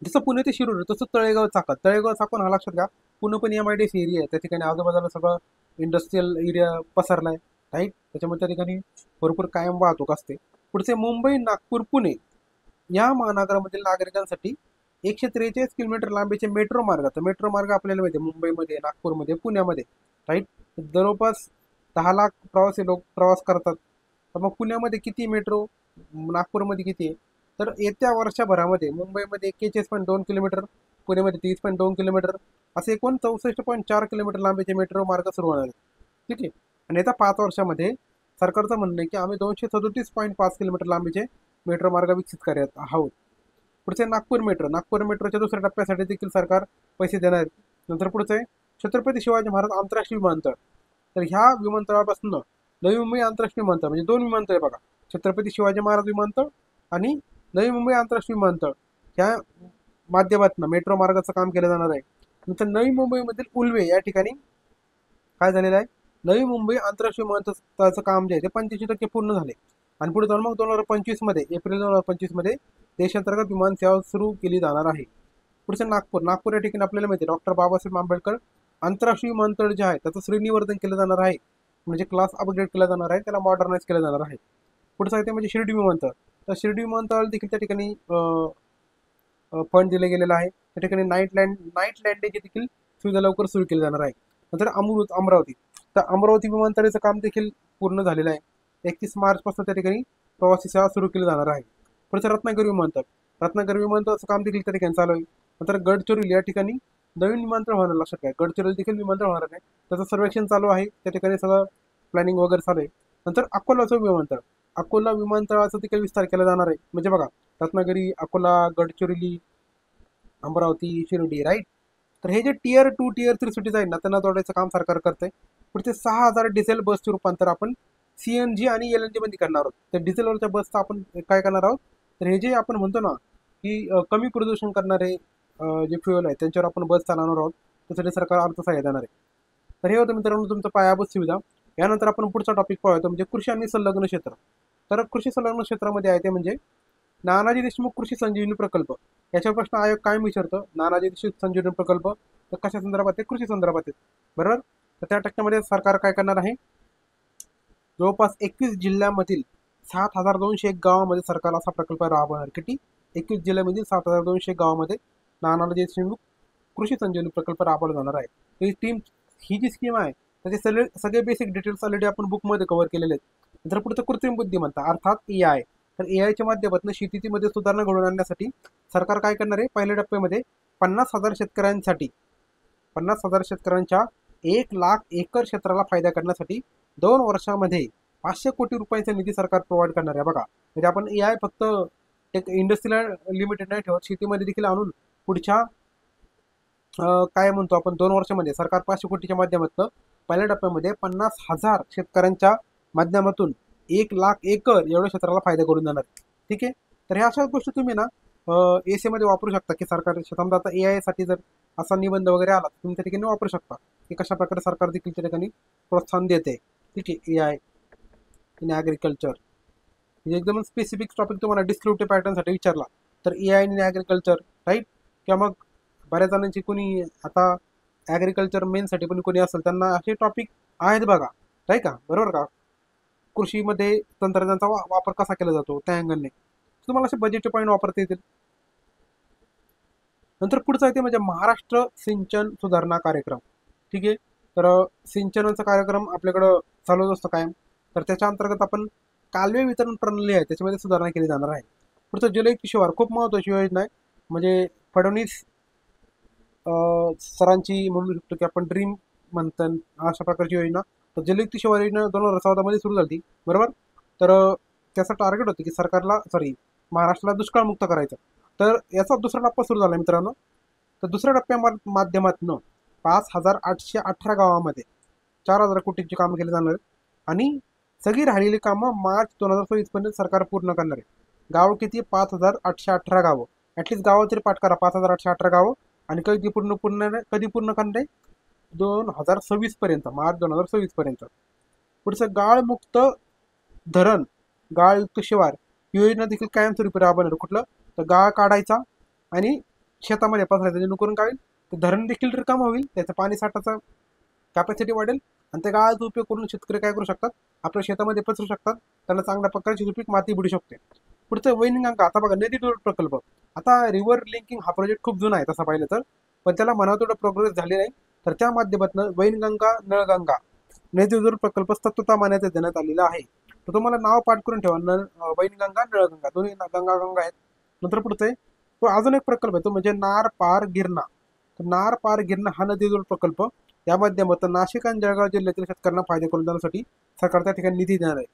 जसं पुणे ते शिरूर तसं तळेगाव चाकण हा लक्षात घ्या. पुणे पण MIDC एरिया आहे, त्या ठिकाणी आजूबाजूला सगळं इंडस्ट्रीयल एरिया पसरला आहे, राईट. त्याच्यामुळे त्या ठिकाणी भरपूर कायम वाहतूक असते. पुढचे मुंबई नागपूर पुणे या महानगरामधील नागरिकांसाठी 143 किलोमीटर लांबीचे मेट्रो मार्ग. तर मेट्रो मार्ग आपल्याला माहिती आहे मुंबईमध्ये, नागपूरमध्ये, पुण्यामध्ये, राईट. जवळपास 10 लाख प्रवासी लोक प्रवास करतात. तर मग पुण्यामध्ये किती मेट्रो, नागपूरमध्ये किती आहे? तर येत्या वर्षभरामध्ये मुंबईमध्ये 41.2 किलोमीटर, पुण्यामध्ये 30.2 किलोमीटर, असे एकूण 64.4 किलोमीटर लांबीचे मेट्रो मार्ग सुरू होणार आहेत. ठीक आहे. आणि येत्या 5 वर्षामध्ये सरकारचं म्हणणं आहे की आम्ही 237.5 किलोमीटर लांबीचे मेट्रो मार्ग विकसित करत आहोत. पुढचे नागपूर मेट्रोच्या दुसऱ्या टप्प्यासाठी देखील सरकार पैसे देणार आहेत. नंतर पुढचं आहे छत्रपती शिवाजी महाराज आंतरराष्ट्रीय विमानतळ. तर ह्या विमानतळापासून नवी मुंबई आंतरराष्ट्रीय विमानतळ, म्हणजे 2 विमानतळ आहे बघा, छत्रपती शिवाजी महाराज विमानतळ आणि नवी मुंबई आंतरराष्ट्रीय विमानतळ. ह्या माध्यमातून मेट्रो मार्गाचं काम केलं जाणार आहे. नंतर नवी मुंबईमधील उल्वे या ठिकाणी काय झालेलं आहे, नवी मुंबई आंतरराष्ट्रीय विमानतळाचं काम जे आहे ते 85% पूर्ण झाले. आणि पुढे जाऊन मग 2025 मध्ये, एप्रिल 2025 मध्ये देशांतर्गत विमान सेवा सुरू केली जाणार आहे. पुढचं नागपूर. नागपूर या ठिकाणी आपल्याला माहिती आहे डॉक्टर बाबासाहेब आंबेडकर आंतरराष्ट्रीय विमानतळ जे आहे त्याचं श्रेणीवर्धन केलं जाणार आहे. म्हणजे क्लास अपग्रेड केला जाणार आहे, त्याला मॉडर्नाइज केलं जाणार आहे. पुढचं आहे ते म्हणजे शिर्डी विमानतळ. तर शिर्डी विमानतळ देखील त्या ठिकाणी फंड दिले गेलेला आहे. त्या ठिकाणी नाईट लँडिंग देखील सुविधा लवकर सुरू केली जाणार आहे. नंतर अमरावती. तर अमरावती विमानतळाचं काम देखील पूर्ण झालेलं आहे. 31 मार्च पासून त्या ठिकाणी प्रवासी सेवा सुरू केली जाणार आहे. पुढचं रत्नागिरी विमानतळ. रत्नागिरी विमानतळाचं काम देखील त्या ठिकाणी चालू आहे. नंतर गडचिरोली या ठिकाणी नवीन विमानतळ होणार, लक्षात घ्या. गडचिरोली देखील विमानतळ होणार आहे, त्याचं सर्वेक्षण चालू आहे. त्या ठिकाणी सगळं प्लॅनिंग वगैरे चालू आहे. नंतर अकोलाचं विमानतळ. अकोला विमानतळाचा देखील विस्तार केला जाणार आहे. म्हणजे बघा, रत्नागिरी, अकोला, गडचिरोली, अमरावती, शिर्डी, राईट. तर हे जे टियर 2 टियर 3 सिटीज आहेत ना, त्यांना जोडायचं काम सरकार करतंय. पुढचे 6000 डिझेल बसचे रूपांतर आपण CNG आणि LNG मध्ये करणार आहोत. तर डिझेलवरच्या बसचं आपण काय करणार आहोत, तर हे जे आपण म्हणतो ना की कमी प्रदूषण करणारे जे फ्युएल आहे त्यांच्यावर आपण बस चालवणार आहोत. त्यासाठी सरकार अर्थसहाय्य देणार आहे. तर हे होतं मित्रांनो तुमचं पायाभूत सुविधा. यानंतर आपण पुढचा टॉपिक पाहूया, म्हणजे कृषी आणि संलग्न क्षेत्र. तर कृषी संलग्न क्षेत्रामध्ये आहे ते म्हणजे नानाजी देशमुख कृषी संजीवनी प्रकल्प. याच्या प्रश्न आयोग कायम विचारतं, नानाजी देशमुख संजीवनी प्रकल्प तर कशा संदर्भात आहे, कृषी संदर्भात आहे, बरोबर. तर त्या टक्क्यामध्ये सरकार काय करणार आहे, जवळपास 21 जिल्ह्यामधील 7201 गावामध्ये सरकार असा प्रकल्प राबवणार. किती? 21 जिल्ह्यामधील 7201 गावामध्ये नानाजी देशमुख कृषी संजीवनी प्रकल्प राबवला जाणार आहे. ही जी स्कीम आहे त्याचे सगळे बेसिक डिटेल्स ऑलरेडी आपण बुकमध्ये कव्हर केलेले आहेत. तर पुढचं कृत्रिम बुद्धिमत्ता अर्थात AI. तर AIच्या माध्यमातून शेतीमध्ये सुधारणा घडवून आणण्यासाठी सरकार काय करणार आहे, पहिल्या टप्प्यामध्ये 50,000 शेतकऱ्यांसाठी 50,000 शेतकऱ्यांच्या 1,00,000 एकर क्षेत्राला फायदा करण्यासाठी 2 वर्षामध्ये 500 कोटी रुपयांचा निधी सरकार प्रोव्हाइड करणार आहे. बघा, म्हणजे आपण AI फक्त एक इंडस्ट्रीला लिमिटेड नाही ठेवत, शेतीमध्ये देखील आणून पुढच्या काय म्हणतो आपण 2 वर्षामध्ये सरकार 500 कोटीच्या माध्यमातून पहिल्या टप्प्यामध्ये 50,000 शेतकऱ्यांच्या माध्यमातून 1,00,000 एकर एवढ्या क्षेत्राला फायदा करून जाणार. ठीक आहे. तर ह्या अशा गोष्टी तुम्ही ना एसे मध्ये वापरू शकता की सरकार समजा आता AI साठी जर असा निबंध वगैरे आला तुम्ही त्या ठिकाणी वापरू शकता की कशा प्रकारे सरकार देखील त्या ठिकाणी प्रोत्साहन देते. ठीक आहे. AI इन ॲग्रिकल्चर म्हणजे एकदम स्पेसिफिक टॉपिक तुम्हाला डिस्क्रिप्टिव्ह पॅटर्नसाठी विचारला तर AI इन ॲग्रिकल्चर, राईट. किंवा मग बऱ्याच जणांची कोणी आता ॲग्रिकल्चर मेनसाठी पण कोणी असेल त्यांना असे टॉपिक आहेत बघा, राईट का, बरोबर का. कृषीमध्ये तंत्रज्ञानाचा वापर कसा केला जातो त्या अँगलने तुम्हाला असे बजेटचे पॉईंट वापरता येतील. नंतर पुढचं आहे ते म्हणजे महाराष्ट्र सिंचन सुधारणा कार्यक्रम. ठीक आहे. तर सिंचनाचा कार्यक्रम आपल्याकडं चालूच असतो कायम. तर त्याच्या अंतर्गत आपण कालवे वितरण प्रणाली आहे त्याच्यामध्ये सुधारणा केली जाणार आहे. पुढचं जलयुक्त शिवार खूप महत्त्वाची योजना आहे. म्हणजे फडणवीस सरांची म्हणू शकतो की आपण ड्रीम म्हणतात अशा प्रकारची योजना. तर जलयुक्त शिवार योजना 2014 मध्ये सुरू झाली, बरोबर. तर त्याचं टार्गेट होतं की सरकारला महाराष्ट्राला दुष्काळमुक्त करायचं. तर याचा दुसरा टप्पा सुरू झाला मित्रांनो. तर दुसऱ्या टप्प्या माध्यमातून 5,818 गावामध्ये 4,000 कोटींची कामं केली जाणार आहेत. आणि सगळी राहिलेली कामं मार्च 2024 पर्यंत सरकार पूर्ण करणार आहे. गावं किती? 5,818 गावं. ॲटलीस्ट गावं तरी पाठ करा, 5,818 गावं. आणि कधी पूर्ण करणार आहे? 2026 पर्यंत, मार्च 2026 पर्यंत. पुढचं गाळमुक्त धरण, गाळयुक्त शिवार ही योजना देखील कायमस्वरूपी राबवणार. कुठलं? तर गाळ काढायचा आणि शेतामध्ये पसरायचा, जेणेकरून काय होईल तर धरण देखील रिकाम होईल, त्याचं पाणी साठाचा कॅपॅसिटी वाढेल आणि त्या गाळाचा उपयोग करून शेतकरी काय करू शकतात, आपल्या शेतामध्ये पसरू शकतात. त्यांना चांगल्या प्रकारची सुपीक माती बुडू शकते. पुढचं वैनगंगा. आता बघा, नदी जोड प्रकल्प. आता रिव्हर लिंकिंग हा प्रोजेक्ट खूप जुना आहे तसा पाहिलं तर, पण त्याला म्हणा तेवढं प्रोग्रेस झाली नाही. तर त्या माध्यमातून वैनगंगा नळगंगा नदी जोड प्रकल्प तत्वता मान्यता देण्यात आलेला आहे. तर तुम्हाला नाव पाठ करून ठेवा, वैनगंगा नळगंगा दोन्ही गंगा आहेत. नंतर पुढचं आहे तो अजून एक प्रकल्प आहे, तो म्हणजे नार पार गिरणा. तर नार पार गिरणा हा नदी जोड प्रकल्प या माध्यमातून नाशिक आणि जळगाव जिल्ह्यातील शेतकऱ्यांना फायदा करून देण्यासाठी सरकार त्या ठिकाणी निधी देणार आहे.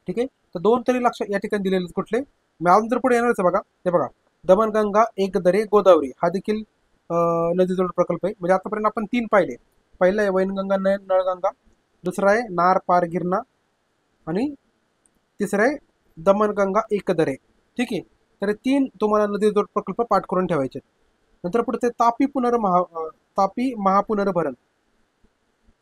ठीक आहे. तर 2 तरी लक्ष या ठिकाणी दिलेले कुठले, मी अजून तर पुढे येणारच बघा. ते बघा, दमणगंगा एकदरे गोदावरी हा देखील नदी जोड प्रकल्प आहे. म्हणजे आतापर्यंत आपण 3 पाहिले. पहिला आहे वैनगंगा नळगंगा, दुसरा आहे नार पार गिरणा आणि तिसरा आहे दमणगंगा एकदरे. ठीक आहे. तर 3 तुम्हाला नदी जोड प्रकल्प पाठ करून ठेवायचे. नंतर पुढे तापी महापुनर्भरण.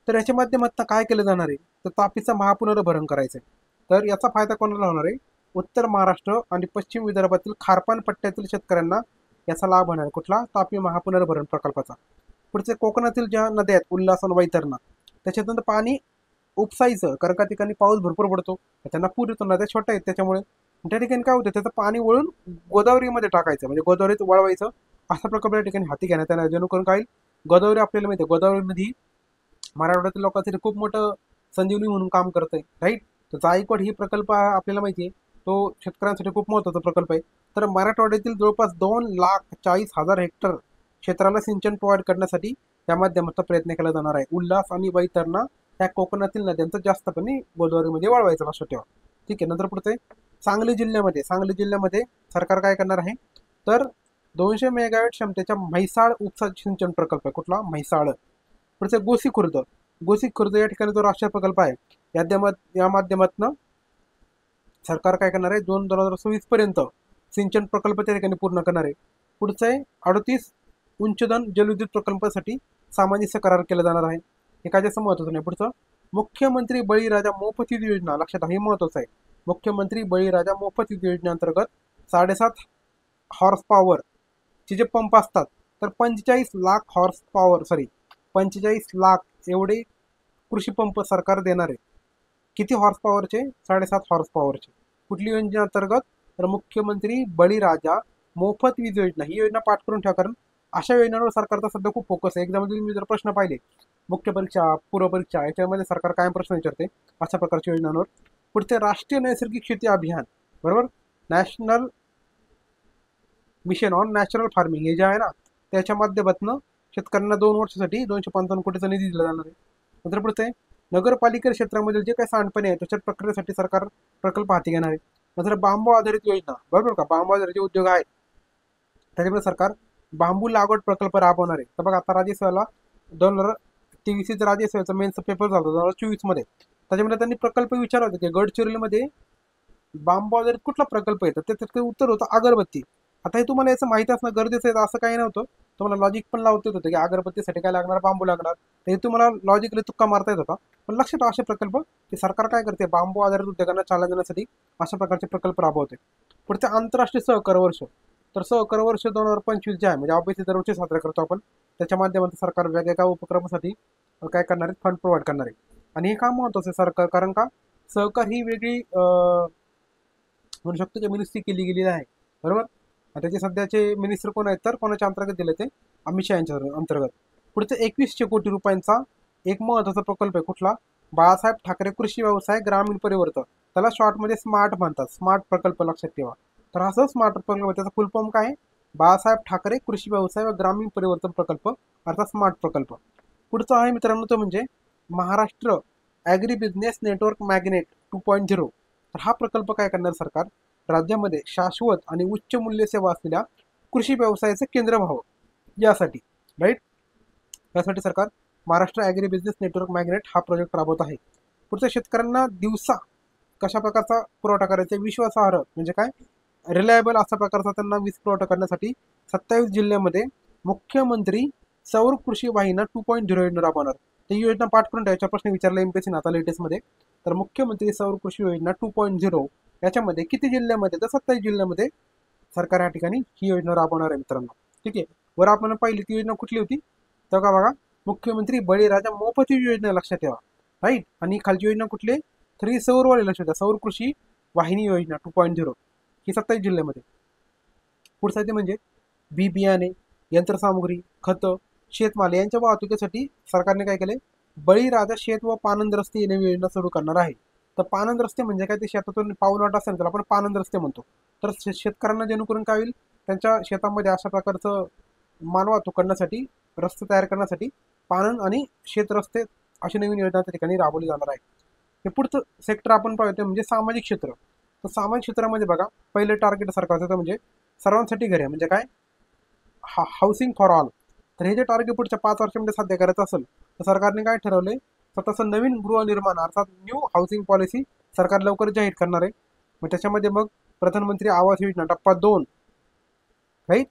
तर याच्या माध्यमातून काय केलं जाणार आहे, तर तापीचं महापुनर्भरण करायचं आहे. तर याचा फायदा कोणाला होणार आहे, उत्तर महाराष्ट्र आणि पश्चिम विदर्भातील खारपान पट्ट्यातील शेतकऱ्यांना याचा लाभ होणार आहे. कुठला, तापी महापुनर्भरण प्रकल्पाचा. पुढचे कोकणातील ज्या नद्या आहेत उल्हास आणि वैतरणा, त्याच्यातून पाणी उपसायचं, कारण का ठिकाणी पाऊस भरपूर पडतो, त्यांना पूर येतो, नद्या छोट्या आहेत त्याच्यामुळे. त्या ठिकाणी काय होतं, त्याचं पाणी वळून गोदावरीमध्ये टाकायचं, म्हणजे गोदावरीत वळवायचं. अशा प्रकारे या ठिकाणी हाती घेण्यात येणार, जेणेकरून काय, गोदावरी आपल्याला माहिती आहे, गोदावरीमध्ये मराठवाड्यातील लोकांसाठी खूप मोठं संजीवनी म्हणून काम करत आहे, राईट. तर जायकवाड ही प्रकल्प आपल्याला माहिती आहे, तो शेतकऱ्यांसाठी खूप महत्त्वाचा प्रकल्प आहे. तर मराठवाड्यातील जवळपास 2,40,000 हेक्टर क्षेत्राला सिंचन प्रोव्हाइड करण्यासाठी त्या माध्यमातून प्रयत्न केला जाणार आहे. उल्हास आणि वैतरणा त्या कोकणातील नद्यांचं जास्तपणे गोदावरीमध्ये वाळवायचं, लक्षात ठेवा. ठीक आहे. नंतर पुढचे सांगली जिल्ह्यामध्ये सरकार काय करणार आहे, तर 200 मेगावॅट क्षमतेच्या म्हैसाळ उपसा सिंचन प्रकल्प आहे. कुठला, म्हैसाळ. पुढचे गोसी खुर्द या ठिकाणी जो राष्ट्रीय प्रकल्प आहे, या माध्यमातून सरकार काय करणार आहे, 2026 पर्यंत सिंचन प्रकल्प त्या ठिकाणी पूर्ण करणार आहे. पुढचं आहे 38 उंचदन जलविद्युत प्रकल्पासाठी सामंजस्य करार केला जाणार आहे. हे काय जास्त महत्त्वाचं नाही. पुढचं, मुख्यमंत्री बळीराजा मोफत वीज योजना, लक्षात हे महत्त्वाचं आहे. मुख्यमंत्री बळीराजा मोफत वीज योजनेअंतर्गत 7.5 हॉर्स पॉवरचे जे पंप असतात, तर 45 लाख एवढे कृषी पंप सरकार देणार आहे. किती हॉर्स पॉवरचे, 7.5 हॉर्स पॉवरचे. कुठली योजनेअंतर्गत, तर मुख्यमंत्री बळीराजा मोफत वीज योजना. ही योजना पाठ करून ठेवा, कारण अशा योजनांवर सरकारचा सध्या खूप फोकस आहे. एक्झाममध्ये तुम्ही जर प्रश्न पाहिले, मुख्य परीक्षा, पूर्व परीक्षा, याच्यामध्ये सरकार कायम प्रश्न विचारते अशा प्रकारच्या योजनांवर. पुढचे राष्ट्रीय नैसर्गिक शेती अभियान, बरोबर, national mission on natural farming, हे जे आहे ना, त्याच्या माध्यमातून शेतकऱ्यांना 2 वर्षासाठी 255 कोटीचा निधी दिला जाणार आहे. नंतर पुढचे नगरपालिका क्षेत्रामधील जे काही सांडपाणी आहे त्याच्या प्रक्रियेसाठी सरकार प्रकल्प हाती घेणार आहे. नंतर बांबू आधारित योजना, बरोबर का, बांबू आधारित उद्योग आहेत त्याच्यामध्ये सरकार बांबू लागवड प्रकल्प राबवणार आहे. तर बघा, आता राज्यसभेला 2023 राज्यसभेचा मेन्स पेपर झाला 2024 मध्ये, त्याच्यामध्ये त्यांनी प्रकल्प विचारला होता की गडचिरोलीमध्ये बांबू आधारित कुठला प्रकल्प येतं, त्याचं उत्तर होतं अगरबत्ती. आता हे तुम्हाला याचं माहिती असणं गरजेचं आहे, असं काही नव्हतं. तुम्हाला लॉजिक पण लावता येत होतं की अगरबत्तीसाठी काय लागणार, बांबू लागणार, हे तुम्हाला लॉजिकली तुक्का मारता येत होता. पण लक्षात असे प्रकल्प की सरकार काय करते, बांबू आधारित उद्योगांना चालना देण्यासाठी अशा प्रकारचे प्रकल्प राबवते. पुढचे आंतरराष्ट्रीय सहकार वर्ष, तर सहकार वर्ष 2025 जे आहे, म्हणजे ऑब्वियसली दरवर्षी साजरा करतो आपण, त्याच्या माध्यमातून सरकार वेगवेगळ्या उपक्रमासाठी काय करणार आहे, फंड प्रोव्हाइड करणार आहे. आणि हे काम महत्त्वाचं आहे सरकार, कारण का सहकार ही वेगळी म्हणू शकतो की मिनिस्ट्री केली गेलेली आहे, बरोबर. त्याचे सध्याचे मिनिस्टर कोण आहेत, तर कोणाच्या अंतर्गत दिले, ते अमित शहा यांच्या अंतर्गत. पुढचे 2100 कोटी रुपयांचा एक महत्त्वाचा प्रकल्प आहे. कुठला, बाळासाहेब ठाकरे कृषी व्यवसाय ग्रामीण परिवर्तन, त्याला शॉर्टमध्ये स्मार्ट म्हणतात, स्मार्ट प्रकल्प, लक्षात ठेवा. तर असं स्मार्ट प्रकल्प, त्याचा फुल फॉर्म काय आहे, बाळासाहेब ठाकरे कृषी व्यवसाय व ग्रामीण परिवर्तन प्रकल्प, अर्थात स्मार्ट प्रकल्प. पुढचा आहे मित्रांनो, तो म्हणजे Maharashtra agri business network magnet 2.0. तर हा प्रकल्प काय करणार सरकार, राज्यामध्ये शाश्वत आणि उच्च मूल्य सेवा असलेल्या कृषी व्यवसायाचे केंद्र व्हावं यासाठी, राईट. यासाठी सरकार Maharashtra agri business network magnet हा प्रोजेक्ट राबवत आहे. पुढच्या शेतकऱ्यांना दिवसा कशा प्रकारचा पुरवठा करायचा, विश्वासार्ह म्हणजे काय, रिलायबल अशा प्रकारचा त्यांना वीज पुरवठा करण्यासाठी 27 जिल्ह्यामध्ये मुख्यमंत्री सौर कृषी वाहिनी 2.0 योजना राबवणार. ही योजना पाठ करून ठेवायचा प्रश्न विचारला एमपीएससीने आता लेटेस्टमध्ये. तर मुख्यमंत्री सौर कृषी योजना 2.0 याच्यामध्ये किती जिल्ह्यामध्ये, तर 27 जिल्ह्यामध्ये सरकार या ठिकाणी ही योजना राबवणार आहे मित्रांनो. ठीक आहे. वर आपण पाहिली ती योजना कुठली होती, तर का बघा, मुख्यमंत्री बळीराजा मोफत योजना, लक्षात ठेवा, राईट. आणि खालची योजना कुठली, तर ही सौरवाली, लक्षात ठेवा, सौर कृषी वाहिनी योजना 2.0, ही 27 जिल्ह्यामध्ये. पुढचा ते म्हणजे बी बियाणे, यंत्रसामुग्री, खतं, शेतमाल यांच्या वाहतुकीसाठी सरकारने काय केले, बळीराजा शेत व पानंद रस्ते येणे योजना सुरू करणार आहे. तर पानंद रस्ते म्हणजे काय, ते शेतातून पाऊलवाट असेल तर आपण पानंद रस्ते म्हणतो. तर शेतकऱ्यांना जेणेकरून काय होईल, त्यांच्या शेतामध्ये अशा प्रकारचं माल वाहतूक करण्यासाठी, रस्ते तयार करण्यासाठी पानंद आणि शेत रस्ते अशी नवीन योजना त्या ठिकाणी राबवली जाणार आहे. हे पुढचं सेक्टर आपण पाहतो म्हणजे सामाजिक क्षेत्र. तर सामाजिक क्षेत्रामध्ये बघा, पहिलं टार्गेट सरकारचं म्हणजे सर्वांसाठी घरे, म्हणजे काय, हाऊसिंग फॉर ऑल. तर हे जे टार्गेट पुढच्या 5 वर्षामध्ये साध्य करायचं असेल, तर सरकारने काय ठरवलंय, स्वतःचं नवीन गृहनिर्माण अर्थात न्यू हाऊसिंग पॉलिसी सरकार लवकर जाहीर करणार आहे. मग त्याच्यामध्ये मग प्रधानमंत्री आवास योजना टप्पा 2, राईट.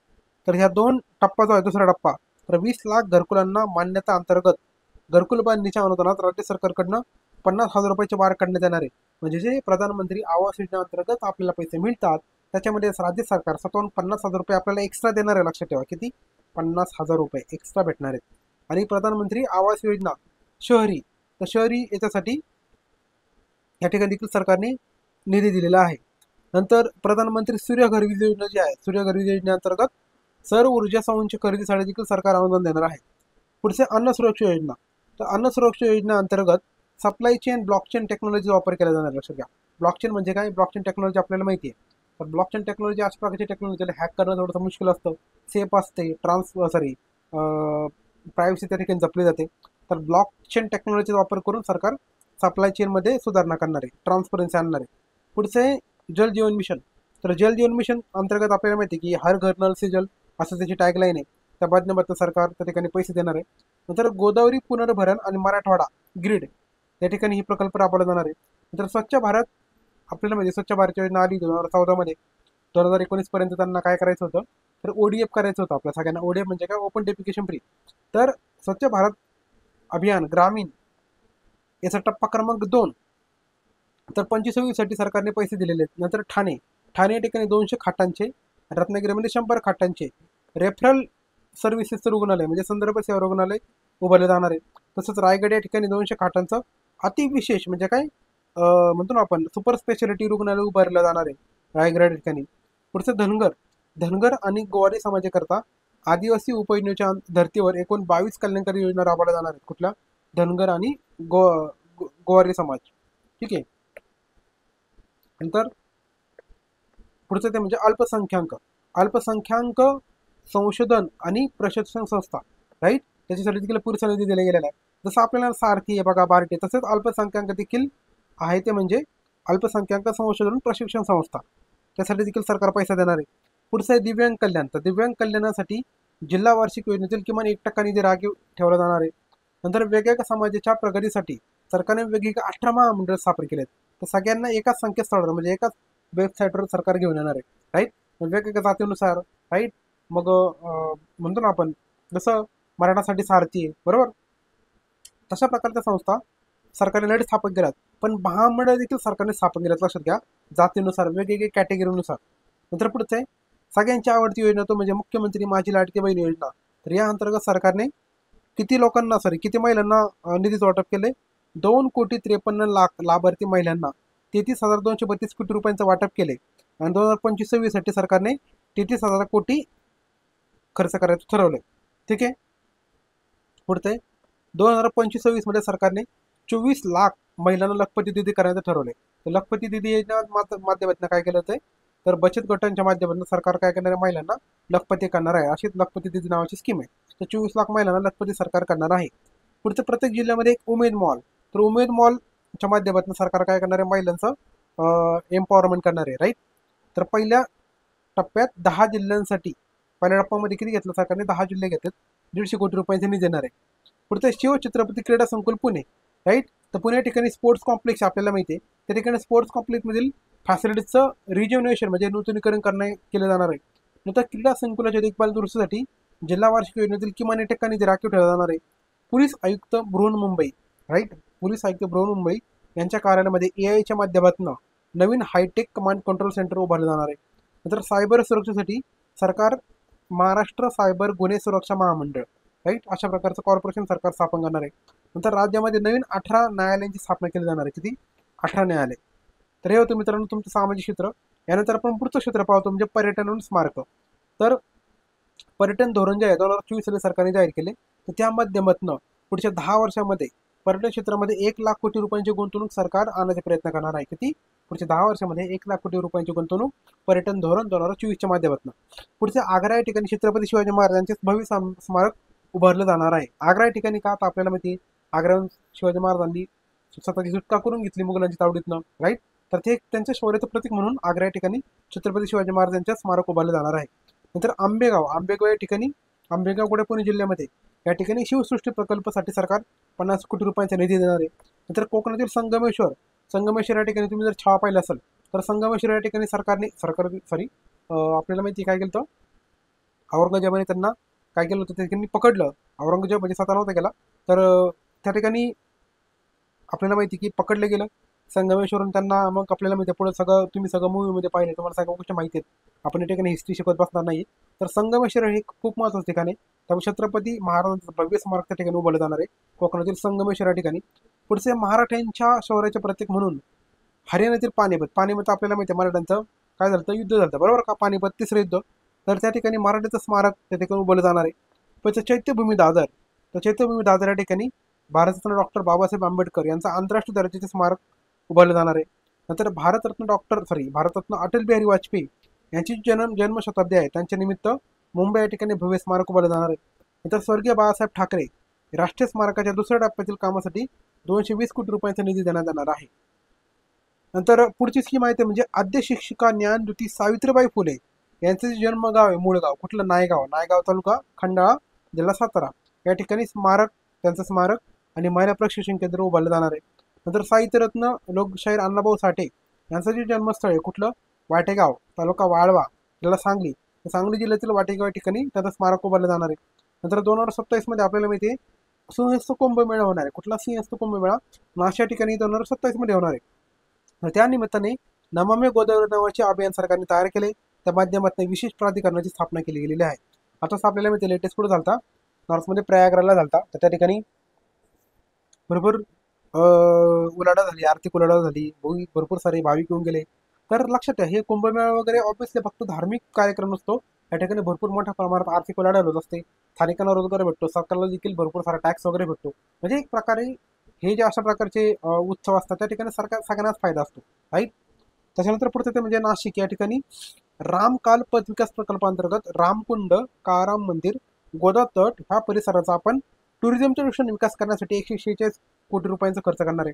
तर ह्या 2 टप्पा जो आहे दुसरा टप्पा, तर 20 लाख घरकुलांना मान्यता अंतर्गत घरकुल बांधणीच्या अनुदानात राज्य सरकारकडनं 50,000 रुपयाची वाढ करण्यात येणार आहे. म्हणजे जे प्रधानमंत्री आवास योजनेअंतर्गत आपल्याला पैसे मिळतात त्याच्यामध्ये राज्य सरकार स्वतःहून 50,000 रुपये आपल्याला एक्स्ट्रा देणार आहे. लक्षात ठेवा, किती? 50,000 रुपये एक्स्ट्रा भेटणार आहेत. आणि प्रधानमंत्री आवास योजना शहरी, तर शहरी याच्यासाठी या ठिकाणी देखील सरकारने निधी दिलेला आहे. नंतर प्रधानमंत्री सूर्यघर वीज योजना जी आहे, सूर्यघर वीज योजनेअंतर्गत सौर ऊर्जा संच खरेदीसाठी देखील सरकार अनुदान देणार आहे. पुढचे अन्न सुरक्षा योजना, तर अन्न सुरक्षा योजनेअंतर्गत सप्लाय चेन ब्लॉकचेन टेक्नॉलॉजीचा वापर केला जाणार. लक्षात घ्या, ब्लॉकचेन म्हणजे काय? ब्लॉकचेन टेक्नॉलॉजी आपल्याला माहिती आहे. तर ब्लॉकचेन टेक्नॉलॉजी अशा प्रकारची टेक्नॉलॉजी हॅक करणं थोडंसं मुश्किल असतं, सेफ असते, प्रायव्हसी त्या ठिकाणी जपली जाते. तर ब्लॉकचेन टेक्नॉलॉजीचा वापर करून सरकार सप्लाय चेनमध्ये सुधारणा करणार आहे, ट्रान्सपरन्सी आणणार आहे. पुढचे जल जीवन मिशन, तर जल जीवन मिशन अंतर्गत आपल्याला माहिती आहे की हर घर नल से जल असं त्याची टॅगलाईन आहे. त्या माध्यमातून सरकार त्या ठिकाणी पैसे देणार आहे. नंतर गोदावरी पुनर्भरण आणि मराठवाडा ग्रीड या ठिकाणी ही प्रकल्प राबवला जाणार आहे. नंतर स्वच्छ भारत, आपल्याला म्हणजे स्वच्छ भारत योजना आली 2014 मध्ये. 2019 पर्यंत त्यांना काय करायचं होतं, तर ODF करायचं होतं आपल्या सगळ्यांना. ODF म्हणजे काय? Open defecation free. तर स्वच्छ भारत अभियान ग्रामीण याचा टप्पा क्रमांक 2, तर 25 साठी सरकारने पैसे दिलेले आहेत. नंतर ठाणे ठाणे या ठिकाणी 200 खाटांचे, रत्नागिरीमध्ये 100 खाटांचे रेफरल सर्व्हिसेसचं रुग्णालय म्हणजे संदर्भ सेवा रुग्णालय उभारले जाणार आहे. तसंच रायगड या ठिकाणी 200 खाटांचं अतिविशेष म्हणजे काय म्हणतो ना आपण सुपर स्पेशालिटी रुग्णालय उभारलं जाणार आहे रायगड या ठिकाणी. पुढचं धनगर आणि गोवारी समाजाकरता आदिवासी उपयोजनेच्या धर्तीवर एकूण 22 कल्याणकारी योजना राबवल्या जाणार आहेत. कुठल्या? धनगर आणि गोवारी समाज. ठीक आहे. नंतर पुढचं ते म्हणजे अल्पसंख्याक संशोधन आणि प्रशिक्षण संस्था, राईट. त्याच्यासाठी देखील पुरेसा निधी दिला गेलेला आहे. जसं आपल्याला सारथी आहे बघा, बार्टी, तसेच अल्पसंख्याक देखील आहे ते म्हणजे अल्पसंख्याक संशोधन प्रशिक्षण संस्था, त्यासाठी देखील सरकार पैसा देणार आहे. पुढचं आहे दिव्यांग कल्याण, तर दिव्यांग कल्याणासाठी जिल्हा वार्षिक योजनेतील किमान 1% निधी राखीव ठेवला जाणार आहे. नंतर वेगवेगळ्या समाजाच्या प्रगतीसाठी सरकारने वेगवेगळ्या 18 महामंडळ स्थापन केले आहेत. तर सगळ्यांना एकाच संकेतस्थळावर म्हणजे एकाच वेबसाईटवर सरकार घेऊन येणार आहे, राईट. वेगवेगळ्या जातीनुसार, राईट. मग म्हणतो ना आपण जसं मराठासाठी सारथी आहे, बरोबर, तशा प्रकारच्या संस्था सरकारने लढत स्थापन केल्यात. पण महामंडळ देखील सरकारने स्थापन केल्यात. लक्षात घ्या, जातीनुसार वेगवेगळ्या कॅटेगरीनुसार. नंतर पुढचं आहे सगळ्यांची आवडती योजना, तो म्हणजे मुख्यमंत्री माझी लाडकी बहीण योजना. तर या अंतर्गत सरकारने किती महिलांना निधीचं वाटप केले? 2,53,00,000 लाभार्थी महिलांना 33,232 कोटी रुपयांचं वाटप केले. आणि 2025-26 साठी सरकारने 33,000 कोटी खर्च करायचं ठरवलंय. ठीक आहे. पुढचे 2025-26 मध्ये सरकारने 24 लाख महिलांना लखपती दिदी करायचं ठरवलंय. तर लखपती दिदी योजना माध्यमातून काय केलं होतंय, तर बचत गटांच्या माध्यमातून सरकार काय करणार आहे, महिलांना लखपती करणार आहे. अशीच लखपती दिदी नावाची स्कीम आहे. तर 24 लाख महिलांना लखपती सरकार करणार आहे. पुढचं प्रत्येक जिल्ह्यामध्ये एक उमेद मॉल, तर उमेद मॉलच्या माध्यमातून सरकार काय करणार आहे, महिलांचं एम्पॉवरमेंट करणार आहे, राईट. तर पहिल्या टप्प्यात 10 जिल्ह्यांसाठी पहिल्या टप्प्यामध्ये किती घेतलं सरकारने? 10 जिल्हे घेतात, 150 कोटी रुपयांचे निधी देणार आहे. पुढचं शिवछत्रपती क्रीडा संकुल पुणे, राईट. तर पुणे ठिकाणी स्पोर्ट्स कॉम्प्लेक्स आपल्याला माहिती आहे, त्या ठिकाणी स्पोर्ट्स कॉम्प्लेक्समधील फॅसिलिटीजचं रिज्युनेशन म्हणजे नूतनीकरण केलं जाणार आहे. नंतर क्रीडा संकुलाच्या देखभाल दुरुस्तीसाठी जिल्हा वार्षिक योजनेतील किमान 1% निधी राखीव ठेवला जाणार आहे. पोलीस आयुक्त बृहन्मुंबई, राईट, पोलीस आयुक्त बृहन्मुंबई यांच्या कार्यालयामध्ये AI च्या माध्यमातून नवीन हायटेक कमांड कंट्रोल सेंटर उभारलं जाणार आहे. नंतर सायबर सुरक्षेसाठी सरकार महाराष्ट्र सायबर गुन्हे सुरक्षा महामंडळ, राईट, अशा प्रकारचं कॉर्पोरेशन सरकार स्थापन करणार आहे. नंतर राज्यामध्ये नवीन 18 न्यायालयांची स्थापना केली जाणार आहे. किती? 18 न्यायालय. तर हे होतं मित्रांनो तुमचं सामाजिक क्षेत्र. यानंतर आपण पुढचं क्षेत्र पाहतो म्हणजे पर्यटन आणि स्मारक. तर पर्यटन धोरण जे आहे 2024 साली सरकारने जाहीर केले, तर त्या माध्यमातून पुढच्या 10 वर्षामध्ये पर्यटन क्षेत्रामध्ये 1 लाख कोटी रुपयांची गुंतवणूक सरकार आणण्याचा प्रयत्न करणार आहे. किती? पुढच्या 10 वर्षामध्ये 1 लाख कोटी रुपयांची गुंतवणूक पर्यटन धोरण 2024च्या माध्यमातून. पुढचे आग्रा या ठिकाणी छत्रपती शिवाजी महाराजांचे भव्य स्मारक उभारलं जाणार आहे. आग्रा या ठिकाणी का? तर आपल्याला माहिती आग्र्याहून शिवाजी महाराजांनी स्वतःची सुटका करून घेतली मुघलांची तावडीतनं, राईट. तर ते त्यांच्या शौर्याचं प्रतीक म्हणून आग्रा या ठिकाणी छत्रपती शिवाजी महाराजांच्या स्मारक उभारलं जाणार आहे. नंतर आंबेगाव या ठिकाणी, आंबेगाव कुठे? पुणे जिल्ह्यामध्ये. या ठिकाणी शिवसृष्टी प्रकल्पासाठी सरकार 50 कोटी रुपयांचा निधी देणार आहे. नंतर कोकणातील संगमेश्वर या ठिकाणी तुम्ही जर छावा पाहिला असेल तर संगमेश्वर या ठिकाणी आपल्याला माहिती काय केलं होतं, औरंगजेबाने त्यांना काय केलं होतं, त्यांनी पकडलं. औरंगजेब म्हणजे स्वतः नव्हता गेला, तर त्या ठिकाणी आपल्याला माहिती की पकडले गेलं संगमेश्वरून त्यांना, मग आपल्याला माहिती पुढे सगळं तुम्ही सगळं मूवीमध्ये पाहिले, तुम्हाला सगळ्या गोष्टी माहिती आहेत, आपण या ठिकाणी हिस्ट्री शिकवत बसणार नाही. तर संगमेश्वर हे खूप महत्त्वाचं ठिकाण आहे. त्यामुळे छत्रपती महाराजांचं भव्य स्मारक त्या ठिकाणी उभारलं जाणार आहे कोकणातील संगमेश्वर या ठिकाणी. पुढचे मराठ्यांच्या शौर्याचे प्रतीक म्हणून हरियाणातील पानिपत, पानिपत आपल्याला माहिती आहे मराठ्यांचं काय झालं, युद्ध झालं बरोबर का, पानिपत तिसरं युद्ध. तर त्या ठिकाणी मराठ्याचं स्मारक त्या ठिकाणी उभारलं जाणार आहे. पण चैत्यभूमी दादर, तर चैत्यभूमी दादर या ठिकाणी भारतरत्न डॉक्टर बाबासाहेब आंबेडकर यांचा आंतरराष्ट्रीय दर्जाचे स्मारक उभारलं जाणार आहे. नंतर भारतरत्न अटल बिहारी वाजपेयी यांची जन्मशताब्दी आहे, त्यांच्या निमित्त मुंबई या ठिकाणी भव्य स्मारक उभारलं जाणार आहे. नंतर स्वर्गीय बाळासाहेब ठाकरे राष्ट्रीय स्मारकाच्या दुसऱ्या टप्प्यातील कामासाठी 220 कोटी रुपयांचा निधी देण्यात येणार आहे. नंतर पुढची स्कीम आहे ते म्हणजे आद्य शिक्षिका ज्ञानज्योती सावित्रीबाई फुले यांचं जे जन्मगाव आहे, मूळ गाव कुठलं, नायगाव तालुका खंडाळा जिल्हा सातारा या ठिकाणी स्मारक, त्यांचं स्मारक आणि महिला प्रशिक्षण केंद्र उभारलं जाणार आहे. नंतर साहित्यरत्न लोकशाहीर अण्णाभाऊ साठे यांचं जे जन्मस्थळ आहे कुठलं, वाटेगाव तालुका वाळवा जिल्हा सांगली, सांगली जिल्ह्यातील वाटेगाव या ठिकाणी त्याचं स्मारक उभारलं जाणार आहे. नंतर 2027 मध्ये आपल्याला माहिती आहे सिंहस्थ कुंभमेळा होणार आहे. कुठला सिंहस्थ कुंभमेळा, नाशिक या ठिकाणी 2027 मध्ये होणार आहे. त्या निमित्ताने नमामि गोदावरी नावाचे अभियान सरकारने तयार केले, त्या माध्यमातून विशेष प्राधिकरणाची स्थापना केली गेलेली आहे. आताच आपल्याला माहिती लेटेस्ट कुठं झालता, नॉर्थमध्ये प्रयागराजला झालता. तर त्या ठिकाणी भरपूर उलाढाल झाली, आर्थिक उलाढाल झाली, भरपूर सारे भाविक येऊन गेले. तर लक्षात ठेवा, हे कुंभमेळा वगैरे ऑब्विसली फक्त धार्मिक कार्यक्रम नसतो, या ठिकाणी भरपूर मोठ्या प्रमाणात आर्थिक उलाढाल होत असते, स्थानिकांना रोजगार भेटतो, सरकारला देखील भरपूर सारा टॅक्स वगैरे भेटतो. म्हणजे एक प्रकारे हे जे अशा प्रकारचे उत्सव असतात त्या ठिकाणी सरकार सगळ्यांनाच फायदा असतो, राईट. त्याच्यानंतर पुढचं ते म्हणजे नाशिक या ठिकाणी रामकाल पथ विकास प्रकल्पांतर्गत रामकुंड, काळाराम मंदिर, गोदा तट ह्या परिसराचा आपण टुरिझमच्या दृष्टीने विकास करण्यासाठी 146 कोटी रुपयांचा खर्च करणार आहे.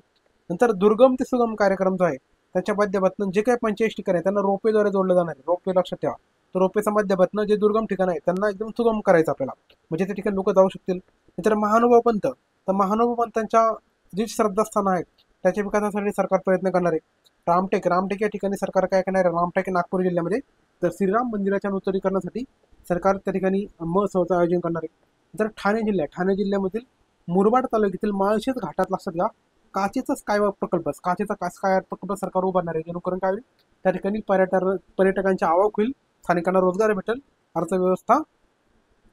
नंतर दुर्गम ते सुगम कार्यक्रम जो आहे त्याच्या माध्यमातून जे काही 45 ठिकाण आहे त्यांना रोपवेद्वारे जोडलं जाणार आहे. रोपवे लक्षात ठेवा, तर रोपवेच्या माध्यमातून जे दुर्गम ठिकाण आहे त्यांना एकदम सुगम करायचं आपल्याला, म्हणजे त्या ठिकाणी लोक जाऊ शकतील. नंतर महानुभाव पंथ, तर महानुभाव पंथांच्या जी श्रद्धास्थान आहेत त्याच्या विकासासाठी सरकार प्रयत्न करणार आहे. रामटेक या ठिकाणी सरकार काय करणार आहे, रामटेक नागपूर जिल्ह्यामध्ये, तर श्रीराम मंदिराच्या नूतनीकरणासाठी सरकार त्या ठिकाणी महोत्सवाचं आयोजन करणार आहे. नंतर ठाणे जिल्ह्यामधील मुरबाड तालुक्यातील माळशेज घाटात लक्षात घ्या काचेचा स्कायवॉक प्रकल्प सरकार उभारणार आहे, जेणेकरून काय होईल त्या ठिकाणी पर्यटकांची आवक होईल, स्थानिकांना रोजगार भेटेल, अर्थव्यवस्था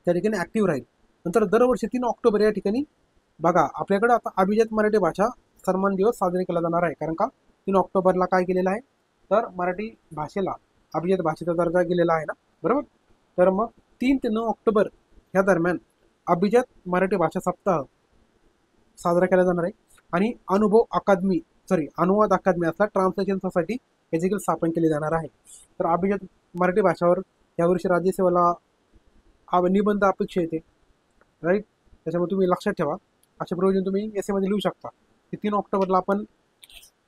त्या ठिकाणी ऍक्टिव्ह राहील. नंतर दरवर्षी 3 ऑक्टोबर या ठिकाणी बघा आपल्याकडे आता अभिजात मराठी भाषा सन्मान दिवस साजरे केला जाणार आहे. कारण का 3 ऑक्टोबरला काय केलेलं आहे, तर मराठी भाषेला अभिजात भाषेचा दर्जा गेलेला आहे ना, बरोबर. तर मग 3 ते 9 ऑक्टोबर या दरम्यान अभिजात मराठी भाषा सप्ताह साजरा केला जाणार आहे. आणि अनुवाद अकादमी असला ट्रान्सलेशन सोसायटी हे देखील स्थापन केले जाणार आहे. तर अभिजात मराठी भाषावर यावर्षी राज्यसेवेला निबंध अपेक्षा येते, राईट. त्याच्यामुळे तुम्ही लक्षात ठेवा, असे प्रयोजन तुम्ही एसएमध्ये लिहू शकता की 3 ऑक्टोबरला आपण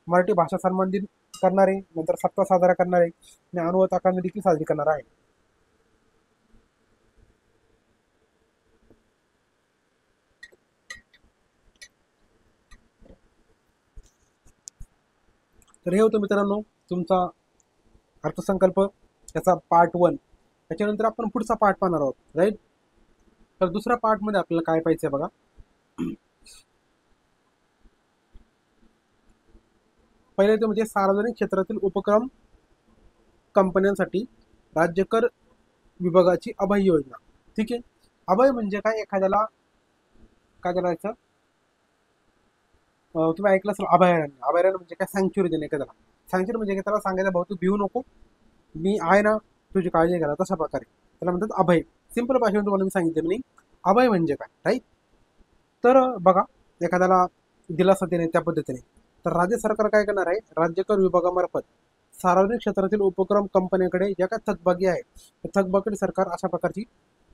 मराठी भाषा सन्मान दिन करणार आहे, नंतर सप्ताह साजरा करणार आहे आणि अनुवाद अकादमी देखील साजरी करणार आहे. तर हे होतं मित्रांनो तुमचा अर्थसंकल्प याचा पार्ट 1. त्याच्यानंतर आपण पुढचा पार्ट पाहणार आहोत, राईट. तर दुसऱ्या पार्टमध्ये आपल्याला काय पाहिजे बघा, पहिले ते म्हणजे सार्वजनिक क्षेत्रातील उपक्रम कंपन्यांसाठी राज्यकर विभागाची अभय योजना. ठीक आहे, अभय म्हणजे काय, एखाद्याला काय करायचं, तुम्ही ऐकलं असेल अभयारण्य म्हणजे काय, सँक्च्युरी देणे एखाद्याला. सँक्च्युरी म्हणजे काय, त्याला सांगायचं भाऊ तू भिवू नको, मी आहे ना, तुझी काळजी घ्यायला, तशा प्रकारे त्याला म्हणतात अभय. सिंपल भाषेमध्ये तुम्हाला मी सांगितलं मी अभय म्हणजे काय, राईट. तर बघा एखाद्याला दिलासा देणे त्या पद्धतीने, तर राज्य सरकार काय करणार आहे, राज्यकर विभागामार्फत सार्वजनिक क्षेत्रातील उपक्रम कंपन्यांकडे ज्या काय थकबाकी आहे त्या थकबाकी सरकार अशा प्रकारची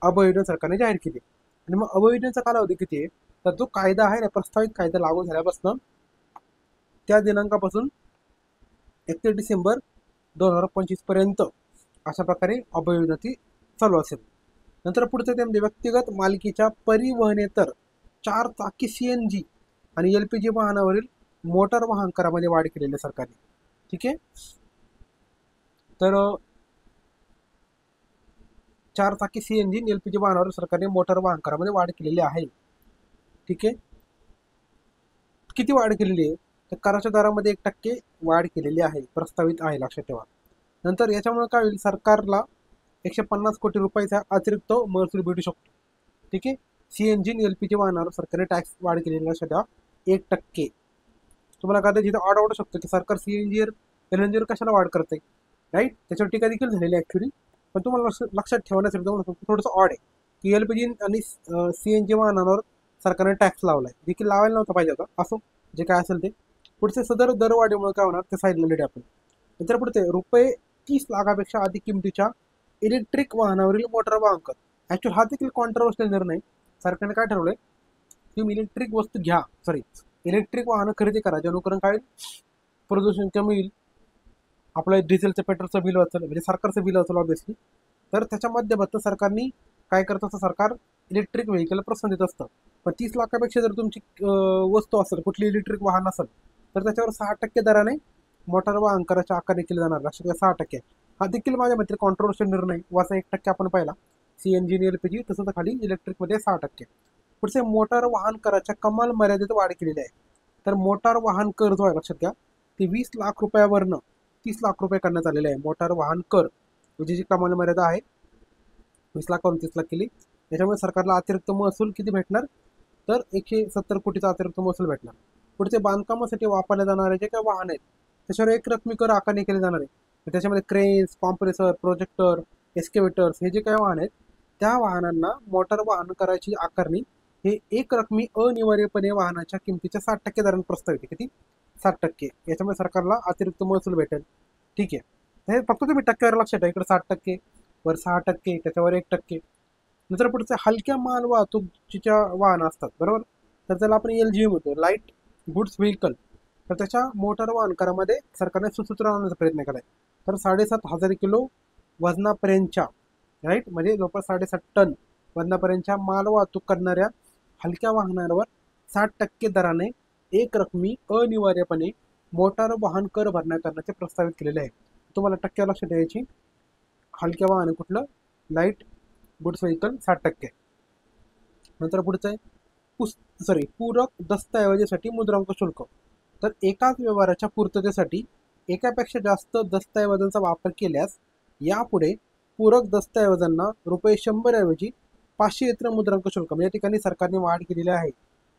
अभय योजना सरकारने जाहीर केली. आणि मग अभय योजनेचा कालावधी किती आहे, तर जो कायदा आहे ना, प्रस्तावित कायदा लागू झाल्यापासून त्या दिनांकापासून 31 डिसेंबर 2025 पर्यंत अशा प्रकारे अभय योजना ती चालू असेल. नंतर पुढचं ते म्हणजे व्यक्तिगत मालकीच्या परिवहनेतर 4 चाकी CNG आणि LPG वाहनावरील मोटार वाहन करामध्ये वाढ केलेली आहे सरकारने. ठीक आहे, तर 4 चाकी CNG आणि LPG वाहनावर सरकारने मोटार वाहन करामध्ये वाढ केलेली आहे. ठीक आहे, किती वाढ केलेली आहे, तर कराच्या दरामध्ये 1% वाढ केलेली आहे, प्रस्तावित आहे, लक्षात ठेवा. नंतर याच्यामुळे काय होईल, सरकारला 150 कोटी रुपयाचा अतिरिक्त महसूल भेटू शकतो. ठीक आहे. सीएनजी आणि एलपीजी वाहनावर सरकारने टॅक्स वाढ केलेली लक्षात ठेवा 1%. तुम्हाला काय तिथे ऑड आवडू शकतो की सरकार सीएनजीवर एलएनजीवर कशाला वाढ करते, राईट. त्याच्यावर टीका देखील झालेली आहे ॲक्च्युली. पण तुम्हाला लक्षात ठेवण्यासाठी थोडंसं ऑड आहे की एलपीजी आणि सीएनजी वाहनांवर सरकारने टॅक्स लावलाय, देखील लावायला नव्हता पाहिजे होता. असो, जे काय असेल ते. पुढचे सदर दरवाढीमुळे काय होणार ते साईडला लिहिणे आपण. नंतर पुढचे रुपये 30 लाखापेक्षा अधिक किमतीच्या इलेक्ट्रिक वाहनावरील मोटर वाहन कर. ॲक्च्युअली हा देखील कॉन्ट्रोवर्शियल निर्णय. सरकारने काय ठरवलंय, तुम्ही इलेक्ट्रिक वस्तू घ्या, इलेक्ट्रिक वाहनं खरेदी करा, जेणेकरून काय प्रदूषण कमी होईल, आपलं डिझेलचं पेट्रोलचं बिल वाचलं, म्हणजे सरकारचं बिल वाचलं ऑब्व्हियसली. तर त्याच्या माध्यमातून सरकारने काय करत असतं, सरकार इलेक्ट्रिक व्हेकल प्रोत्साहन देत असतं. पण 30 लाखापेक्षा जर तुमची वस्तू असेल, कुठली इलेक्ट्रिक वाहन असेल, तर त्याच्यावर 6% दराने मोटार वाहन कराची आकारणी केली जाणार. लक्षात घ्या, 6%. हा देखील माझ्या मते कॉन्ट्रोवर्शियल निर्णय. वाचा 1% आपण पाहिला सीएनजी आणि एलपीजी, तसंच खाली इलेक्ट्रिकमध्ये 6%. पुढचे मोटार वाहन कराच्या कमाल मर्यादेत वाढ केलेली आहे. तर मोटार वाहन कर जो आहे, लक्षात घ्या, ते 20 लाख रुपयावरनं 30 लाख रुपये करण्यात आलेले आहे. मोटार वाहन कर म्हणजे जी कमाल मर्यादा आहे 20 लाखावरून 30 लाख केली. त्याच्यामुळे सरकारला अतिरिक्त महसूल किती भेटणार, तर 170 कोटीचा अतिरिक्त महसूल भेटणार. पुढचे बांधकामासाठी वापरले जाणारे जे काही वाहन आहेत त्याच्यावर एक रकमी कर आकारणी केली जाणार आहे. त्याच्यामध्ये क्रेन्स, कॉम्प्रेसर, प्रोजेक्टर, एस्केवेटर्स हे जे काही वाहन आहेत त्या वाहनांना मोटार वाहन कराची आकारणी हे एक रकमी अनिवार्यपणे वाहनाच्या किमतीच्या 60% दराने प्रस्तावित आहे. किती? 60%. याच्यामुळे सरकारला अतिरिक्त महसूल भेटेल. ठीक आहे. हे फक्त तुम्ही टक्क्यावर लक्षात ठेवा, इकडे 60%, वर 6%, त्याच्यावर 1%. नंतर पुढचे हलक्या माल वाहतुकीच्या वाहन असतात, बरोबर. तर त्याला आपण एलजी म्हणतो, लाईट गुड्स व्हेकल. तर त्याच्या मोटार वाहन करामध्ये सरकारने सुसूत्र आणण्याचा प्रयत्न केला आहे. तर 7,500 किलो वजनापर्यंतच्या, राईट, म्हणजे जवळपास 7.5 टन वजनापर्यंतच्या माल वाहतूक करणाऱ्या हलक्या वाहनांवर 60% दराने एक रकमी अनिवार्यपणे मोटार वाहन कर भरणा करण्याचे प्रस्तावित केलेले आहे. तुम्हाला टक्के लक्षात द्यायची. हलक्या वाहन कुठलं, लाईट गुड्स व्हेकल 60%. नंतर पुढचं आहे पूरक दस्तऐवजासाठी मुद्रांक शुल्क. तर एकाच व्यवहाराच्या पूर्ततेसाठी एकापेक्षा जास्त दस्तऐवजांचा वापर केल्यास यापुढे पूरक दस्तऐवजांना ₹100 ऐवजी 500 इतर मुद्रांक शुल्क, म्हणजे या ठिकाणी सरकारने वाढ केलेली आहे.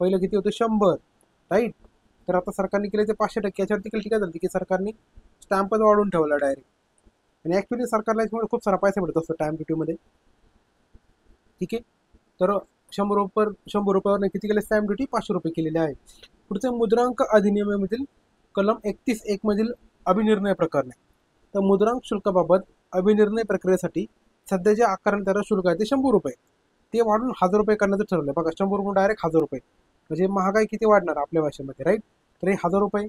पहिलं किती होतं, 100, राईट. तर आता सरकारने केले ते 500%. याच्यावर देखील टीका झाली की सरकारने स्टॅम्पच वाढवून ठेवला डायरेक्ट. आणि ॲक्च्युली सरकारला याच्यामुळे खूप सारा पैसा भेटत असतो स्टॅम्प ड्युटीमध्ये. ठीक आहे. तर 100 रुपयावर किती केले स्टॅम्प ड्युटी, 500 रुपये केलेले आहे. पुढचे मुद्रांक अधिनियमामधील कलम 31(1) मधील अभिनिर्णय प्रकरणे. तर मुद्रांक शुल्काबाबत अभिनिर्णय प्रक्रियेसाठी सध्या जे आकारण्यात शुल्क आहे ते 100 रुपये, ते वाढून 1000 रुपये करण्याचं ठरवलं. बघा, 100 रुपये डायरेक्ट 1000 रुपये, म्हणजे महागाई किती वाढणार आपल्या भाषेमध्ये, राईट. तर हे 1000 रुपये,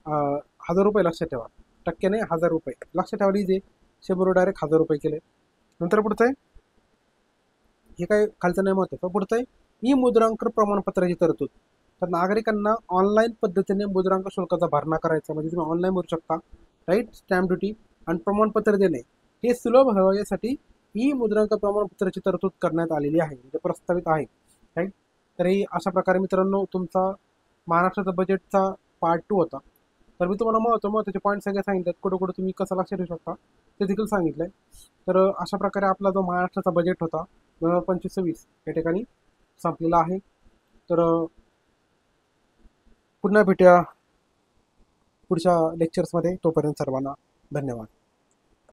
1000 रुपये लक्षात ठेवा, टक्के नाही, 1000 रुपये लक्षात ठेवा. लिहिजे 100 डायरेक्ट 1000 रुपये केले. नंतर पुढचं आहे, हे काय खालचं नाही महत्त्वाचं. पुढचं आहे ई मुद्रांक प्रमाणपत्राची तरतूद. तर नागरिकांना ऑनलाईन पद्धतीने मुद्रांक शुल्काचा भरणा करायचा, म्हणजे तुम्ही ऑनलाईन भरू शकता, राईट. स्टॅम्प ड्युटी आणि प्रमाणपत्र देणे हे सुलभ व्हावं यासाठी ई मुद्रांक प्रमाणपत्राची तरतूद करण्यात आलेली आहे, म्हणजे प्रस्तावित आहे, राईट. तर ही अशा प्रकारे मित्रांनो तुमचा महाराष्ट्राचा बजेटचा पार्ट 2 होता. तर मी तुम्हाला महत्त्वाचे पॉईंट सगळे सांगितलेत, कुठं कुठं तुम्ही कसं लक्ष ठेवू शकता ते देखील सांगितलंय. तर अशा प्रकारे आपला जो महाराष्ट्राचा बजेट होता 2025-26 या ठिकाणी संपलेला आहे. तर पुन्हा भेटूया पुढच्या लेक्चर्समध्ये. तोपर्यंत सर्वांना धन्यवाद.